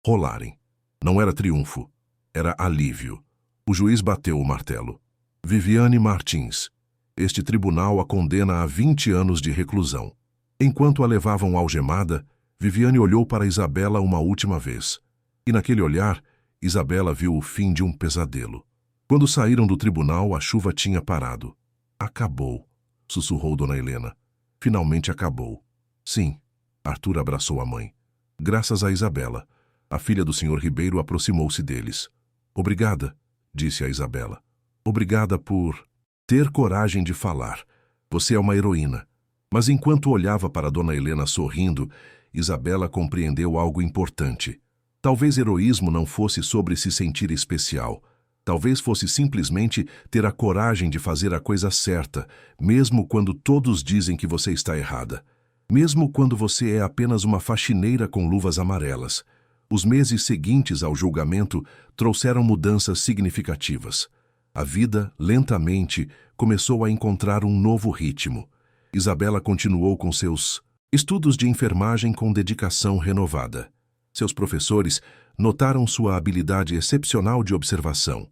rolarem. Não era triunfo. Era alívio. O juiz bateu o martelo. Viviane Martins. Este tribunal a condena a 20 anos de reclusão. Enquanto a levavam algemada, Viviane olhou para Isabela uma última vez. E naquele olhar, Isabela viu o fim de um pesadelo. Quando saíram do tribunal, a chuva tinha parado. Acabou, sussurrou Dona Helena. Finalmente acabou. Sim, Arthur abraçou a mãe. Graças a Isabela. A filha do Sr. Ribeiro aproximou-se deles. Obrigada, disse a Isabela. Obrigada por ter coragem de falar. Você é uma heroína. Mas enquanto olhava para Dona Helena sorrindo, Isabela compreendeu algo importante. Talvez heroísmo não fosse sobre se sentir especial. Talvez fosse simplesmente ter a coragem de fazer a coisa certa, mesmo quando todos dizem que você está errada. Mesmo quando você é apenas uma faxineira com luvas amarelas. Os meses seguintes ao julgamento trouxeram mudanças significativas. A vida, lentamente, começou a encontrar um novo ritmo. Isabela continuou com seus estudos de enfermagem com dedicação renovada. Seus professores notaram sua habilidade excepcional de observação.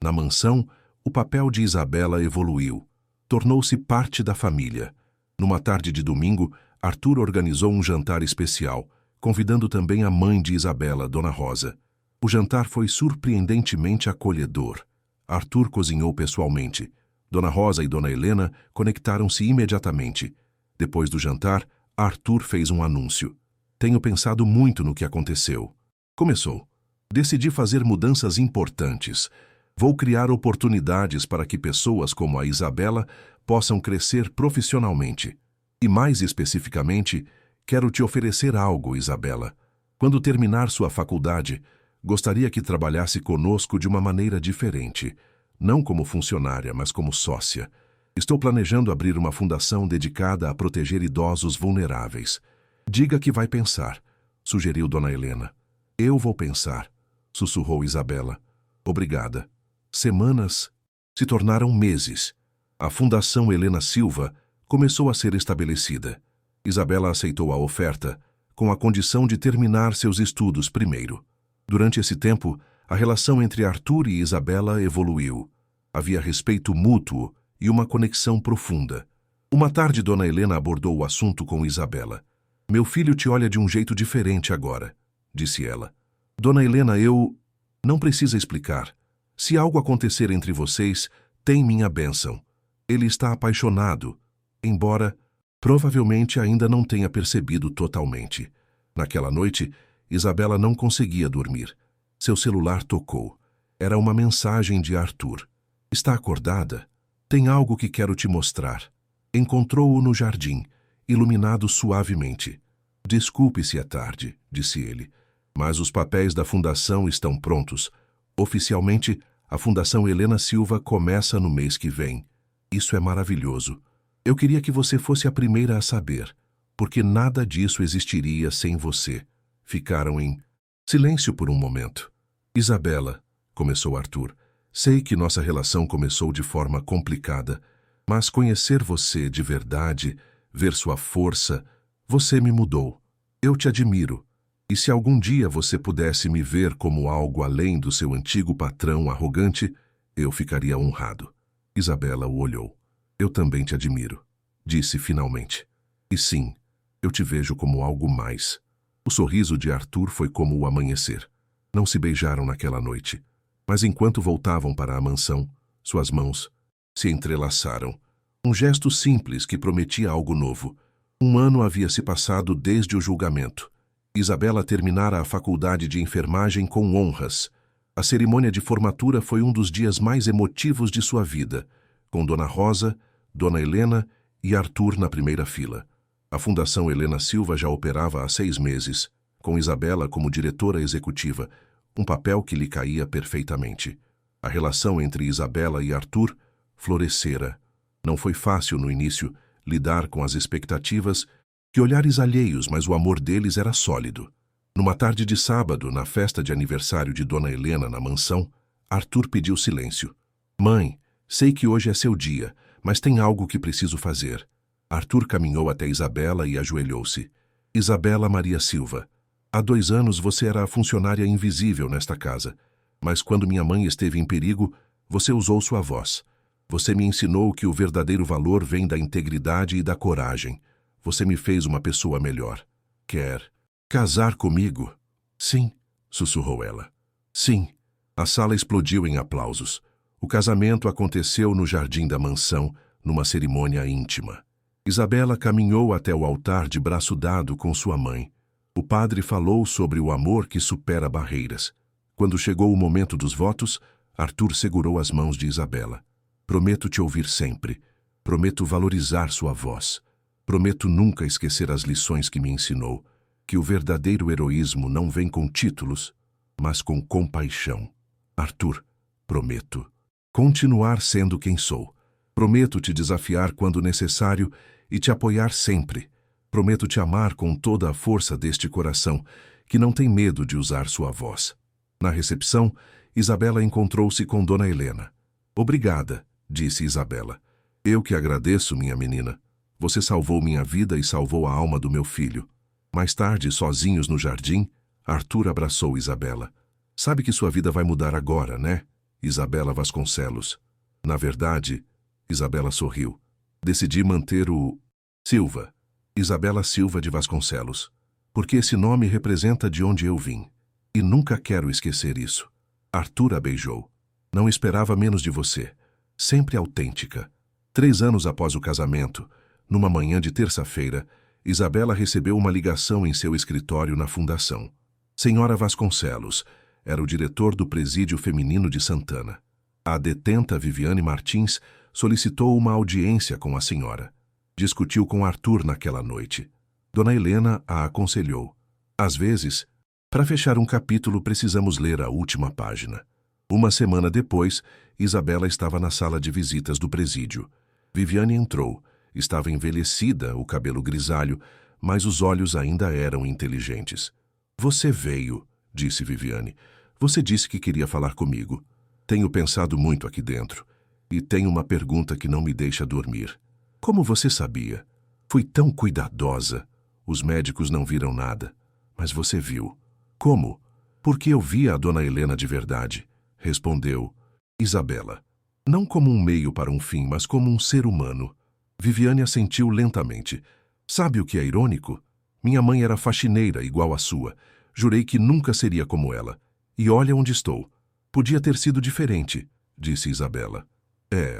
Na mansão, o papel de Isabela evoluiu. Tornou-se parte da família. Numa tarde de domingo, Arthur organizou um jantar especial, convidando também a mãe de Isabela, Dona Rosa. O jantar foi surpreendentemente acolhedor. Arthur cozinhou pessoalmente. Dona Rosa e Dona Helena conectaram-se imediatamente. Depois do jantar, Arthur fez um anúncio. Tenho pensado muito no que aconteceu. Começou. Decidi fazer mudanças importantes. Vou criar oportunidades para que pessoas como a Isabela possam crescer profissionalmente. E mais especificamente, quero te oferecer algo, Isabela. Quando terminar sua faculdade, gostaria que trabalhasse conosco de uma maneira diferente. Não como funcionária, mas como sócia. Estou planejando abrir uma fundação dedicada a proteger idosos vulneráveis. Diga que vai pensar, sugeriu Dona Helena. Eu vou pensar, sussurrou Isabela. Obrigada. Semanas se tornaram meses. A Fundação Helena Silva começou a ser estabelecida. Isabela aceitou a oferta, com a condição de terminar seus estudos primeiro. Durante esse tempo, a relação entre Arthur e Isabela evoluiu. Havia respeito mútuo e uma conexão profunda. Uma tarde, Dona Helena abordou o assunto com Isabela. Meu filho te olha de um jeito diferente agora, disse ela. Dona Helena, eu... Não precisa explicar. Se algo acontecer entre vocês, tem minha bênção. Ele está apaixonado, embora provavelmente ainda não tenha percebido totalmente. Naquela noite, Isabela não conseguia dormir. Seu celular tocou. Era uma mensagem de Arthur. Está acordada? Tem algo que quero te mostrar. Encontrou-o no jardim, iluminado suavemente. Desculpe se é tarde, disse ele, mas os papéis da fundação estão prontos. Oficialmente, a Fundação Helena Silva começa no mês que vem. Isso é maravilhoso. Eu queria que você fosse a primeira a saber, porque nada disso existiria sem você. Ficaram em silêncio por um momento. Isabela, começou Arthur, sei que nossa relação começou de forma complicada, mas conhecer você de verdade, ver sua força, você me mudou. Eu te admiro. E se algum dia você pudesse me ver como algo além do seu antigo patrão arrogante, eu ficaria honrado. Isabela o olhou. Eu também te admiro, disse finalmente. E sim, eu te vejo como algo mais. O sorriso de Arthur foi como o amanhecer. Não se beijaram naquela noite, mas enquanto voltavam para a mansão, suas mãos se entrelaçaram. Um gesto simples que prometia algo novo. Um ano havia se passado desde o julgamento. Isabela terminara a faculdade de enfermagem com honras. A cerimônia de formatura foi um dos dias mais emotivos de sua vida, com Dona Rosa, Dona Helena e Arthur na primeira fila. A Fundação Helena Silva já operava há 6 meses, com Isabela como diretora executiva, um papel que lhe caía perfeitamente. A relação entre Isabela e Arthur florescera. Não foi fácil no início lidar com as expectativas que olhares alheios, mas o amor deles era sólido. Numa tarde de sábado, na festa de aniversário de Dona Helena na mansão, Arthur pediu silêncio. Mãe, sei que hoje é seu dia, mas tem algo que preciso fazer. Arthur caminhou até Isabela e ajoelhou-se. Isabela Maria Silva, há 2 anos você era a funcionária invisível nesta casa, mas quando minha mãe esteve em perigo, você usou sua voz. Você me ensinou que o verdadeiro valor vem da integridade e da coragem. Você me fez uma pessoa melhor. Quer casar comigo? Sim, sussurrou ela. Sim. A sala explodiu em aplausos. O casamento aconteceu no jardim da mansão, numa cerimônia íntima. Isabela caminhou até o altar de braço dado com sua mãe. O padre falou sobre o amor que supera barreiras. Quando chegou o momento dos votos, Arthur segurou as mãos de Isabela. Prometo te ouvir sempre. Prometo valorizar sua voz. Prometo nunca esquecer as lições que me ensinou, que o verdadeiro heroísmo não vem com títulos, mas com compaixão. Arthur, prometo continuar sendo quem sou. Prometo te desafiar quando necessário e te apoiar sempre. Prometo te amar com toda a força deste coração, que não tem medo de usar sua voz. Na recepção, Isabela encontrou-se com Dona Helena. Obrigada, disse Isabela. Eu que agradeço, minha menina. Você salvou minha vida e salvou a alma do meu filho. Mais tarde, sozinhos no jardim, Arthur abraçou Isabela. Sabe que sua vida vai mudar agora, né? Isabela Vasconcelos. Na verdade, Isabela sorriu. Decidi manter o Silva. Isabela Silva de Vasconcelos. Porque esse nome representa de onde eu vim. E nunca quero esquecer isso. Arthur a beijou. Não esperava menos de você. Sempre autêntica. 3 anos após o casamento, numa manhã de terça-feira, Isabela recebeu uma ligação em seu escritório na fundação. Senhora Vasconcelos, era o diretor do Presídio Feminino de Santana. A detenta Viviane Martins solicitou uma audiência com a senhora. Discutiu com Arthur naquela noite. Dona Helena a aconselhou. Às vezes, para fechar um capítulo precisamos ler a última página. Uma semana depois, Isabela estava na sala de visitas do presídio. Viviane entrou. Estava envelhecida, o cabelo grisalho, mas os olhos ainda eram inteligentes. Você veio, disse Viviane. Você disse que queria falar comigo. Tenho pensado muito aqui dentro. E tenho uma pergunta que não me deixa dormir. Como você sabia? Fui tão cuidadosa. Os médicos não viram nada. Mas você viu. Como? Porque eu via a Dona Helena de verdade, respondeu Isabela. Não como um meio para um fim, mas como um ser humano. Viviane assentiu lentamente. Sabe o que é irônico? Minha mãe era faxineira igual à sua. Jurei que nunca seria como ela. E olha onde estou. Podia ter sido diferente, disse Isabela.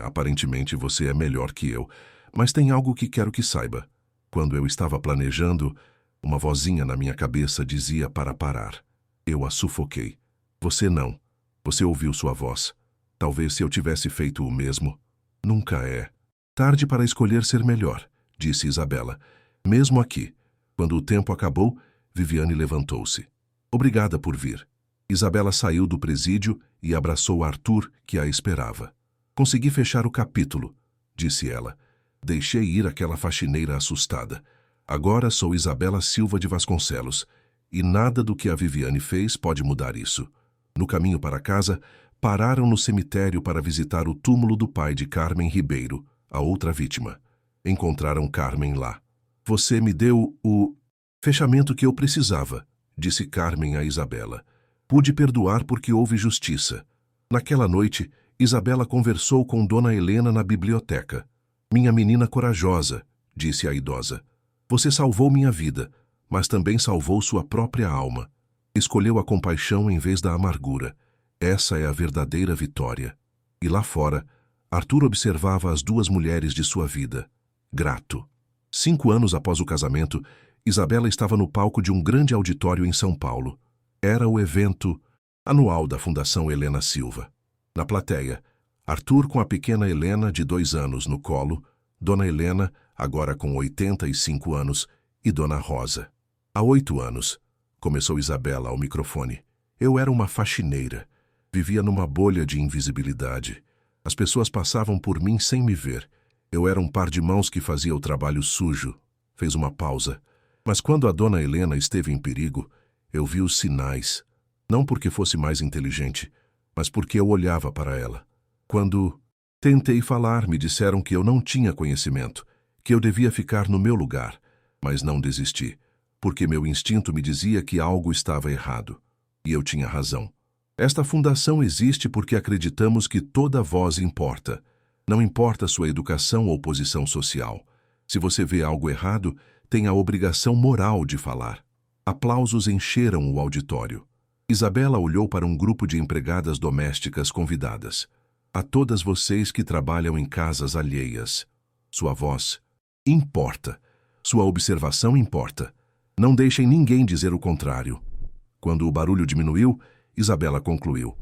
Aparentemente você é melhor que eu, mas tem algo que quero que saiba. Quando eu estava planejando, uma vozinha na minha cabeça dizia para parar. Eu a sufoquei. Você não. Você ouviu sua voz. Talvez se eu tivesse feito o mesmo. Nunca é tarde para escolher ser melhor, disse Isabela. Mesmo aqui. Quando o tempo acabou, Viviane levantou-se. Obrigada por vir. Isabela saiu do presídio e abraçou Arthur, que a esperava. Consegui fechar o capítulo, disse ela. Deixei ir aquela faxineira assustada. Agora sou Isabela Silva de Vasconcelos, e nada do que a Viviane fez pode mudar isso. No caminho para casa, pararam no cemitério para visitar o túmulo do pai de Carmen Ribeiro, a outra vítima. Encontraram Carmen lá. Você me deu o fechamento que eu precisava, disse Carmen a Isabela. Pude perdoar porque houve justiça. Naquela noite, Isabela conversou com Dona Helena na biblioteca. Minha menina corajosa, disse a idosa. Você salvou minha vida, mas também salvou sua própria alma. Escolheu a compaixão em vez da amargura. Essa é a verdadeira vitória. E lá fora, Arthur observava as duas mulheres de sua vida. Grato. 5 anos após o casamento, Isabela estava no palco de um grande auditório em São Paulo. Era o evento anual da Fundação Helena Silva. Na plateia, Arthur com a pequena Helena de 2 anos no colo, Dona Helena, agora com 85 anos, e Dona Rosa. Há 8 anos, começou Isabela ao microfone. Eu era uma faxineira. Vivia numa bolha de invisibilidade. As pessoas passavam por mim sem me ver. Eu era um par de mãos que fazia o trabalho sujo. Fez uma pausa. Mas quando a Dona Helena esteve em perigo, eu vi os sinais. Não porque fosse mais inteligente, mas porque eu olhava para ela. Quando tentei falar, me disseram que eu não tinha conhecimento, que eu devia ficar no meu lugar, mas não desisti, porque meu instinto me dizia que algo estava errado. E eu tinha razão. Esta fundação existe porque acreditamos que toda voz importa. Não importa sua educação ou posição social. Se você vê algo errado, tem a obrigação moral de falar. Aplausos encheram o auditório. Isabela olhou para um grupo de empregadas domésticas convidadas. A todas vocês que trabalham em casas alheias. Sua voz importa. Sua observação importa. Não deixem ninguém dizer o contrário. Quando o barulho diminuiu, Isabela concluiu.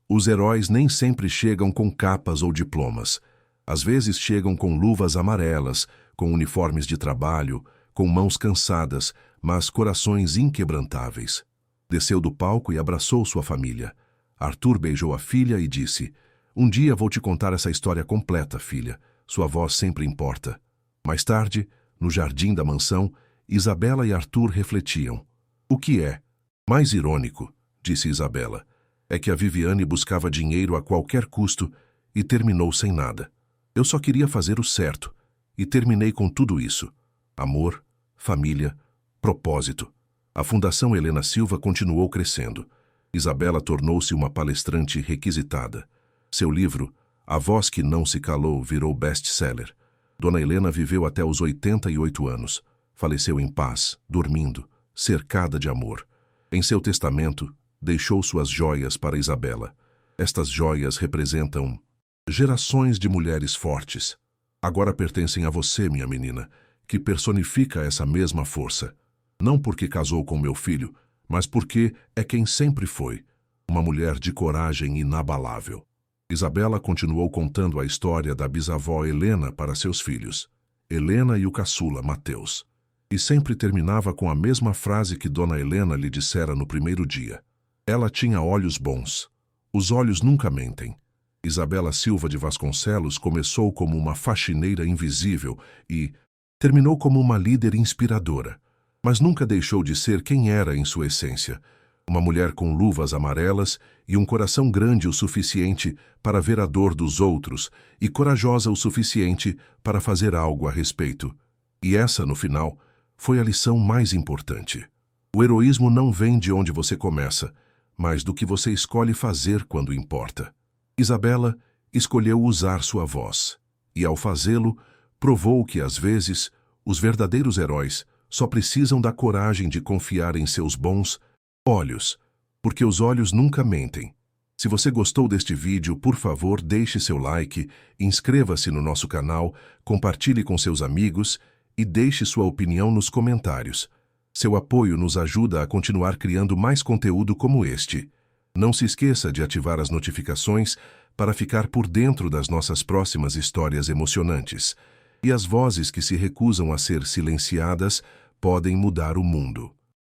Os heróis nem sempre chegam com capas ou diplomas. Às vezes chegam com luvas amarelas, com uniformes de trabalho, com mãos cansadas, mas corações inquebrantáveis. Desceu do palco e abraçou sua família. Arthur beijou a filha e disse, um dia vou te contar essa história completa, filha. Sua voz sempre importa. Mais tarde, no jardim da mansão, Isabela e Arthur refletiam. O que é mais irônico, disse Isabela, é que a Viviane buscava dinheiro a qualquer custo e terminou sem nada. Eu só queria fazer o certo e terminei com tudo isso. Amor, família, propósito. A Fundação Helena Silva continuou crescendo. Isabela tornou-se uma palestrante requisitada. Seu livro, A Voz que Não Se Calou, virou best-seller. Dona Helena viveu até os 88 anos. Faleceu em paz, dormindo, cercada de amor. Em seu testamento, deixou suas joias para Isabela. Estas joias representam gerações de mulheres fortes. Agora pertencem a você, minha menina, que personifica essa mesma força. Não porque casou com meu filho, mas porque é quem sempre foi, uma mulher de coragem inabalável. Isabela continuou contando a história da bisavó Helena para seus filhos, Helena e o caçula, Mateus. E sempre terminava com a mesma frase que Dona Helena lhe dissera no primeiro dia. Ela tinha olhos bons. Os olhos nunca mentem. Isabela Silva de Vasconcelos começou como uma faxineira invisível e terminou como uma líder inspiradora. Mas nunca deixou de ser quem era em sua essência. Uma mulher com luvas amarelas e um coração grande o suficiente para ver a dor dos outros e corajosa o suficiente para fazer algo a respeito. E essa, no final, foi a lição mais importante. O heroísmo não vem de onde você começa, mas do que você escolhe fazer quando importa. Isabela escolheu usar sua voz, e ao fazê-lo, provou que, às vezes, os verdadeiros heróis só precisam da coragem de confiar em seus bons olhos, porque os olhos nunca mentem. Se você gostou deste vídeo, por favor, deixe seu like, inscreva-se no nosso canal, compartilhe com seus amigos e deixe sua opinião nos comentários. Seu apoio nos ajuda a continuar criando mais conteúdo como este. Não se esqueça de ativar as notificações para ficar por dentro das nossas próximas histórias emocionantes. E as vozes que se recusam a ser silenciadas podem mudar o mundo.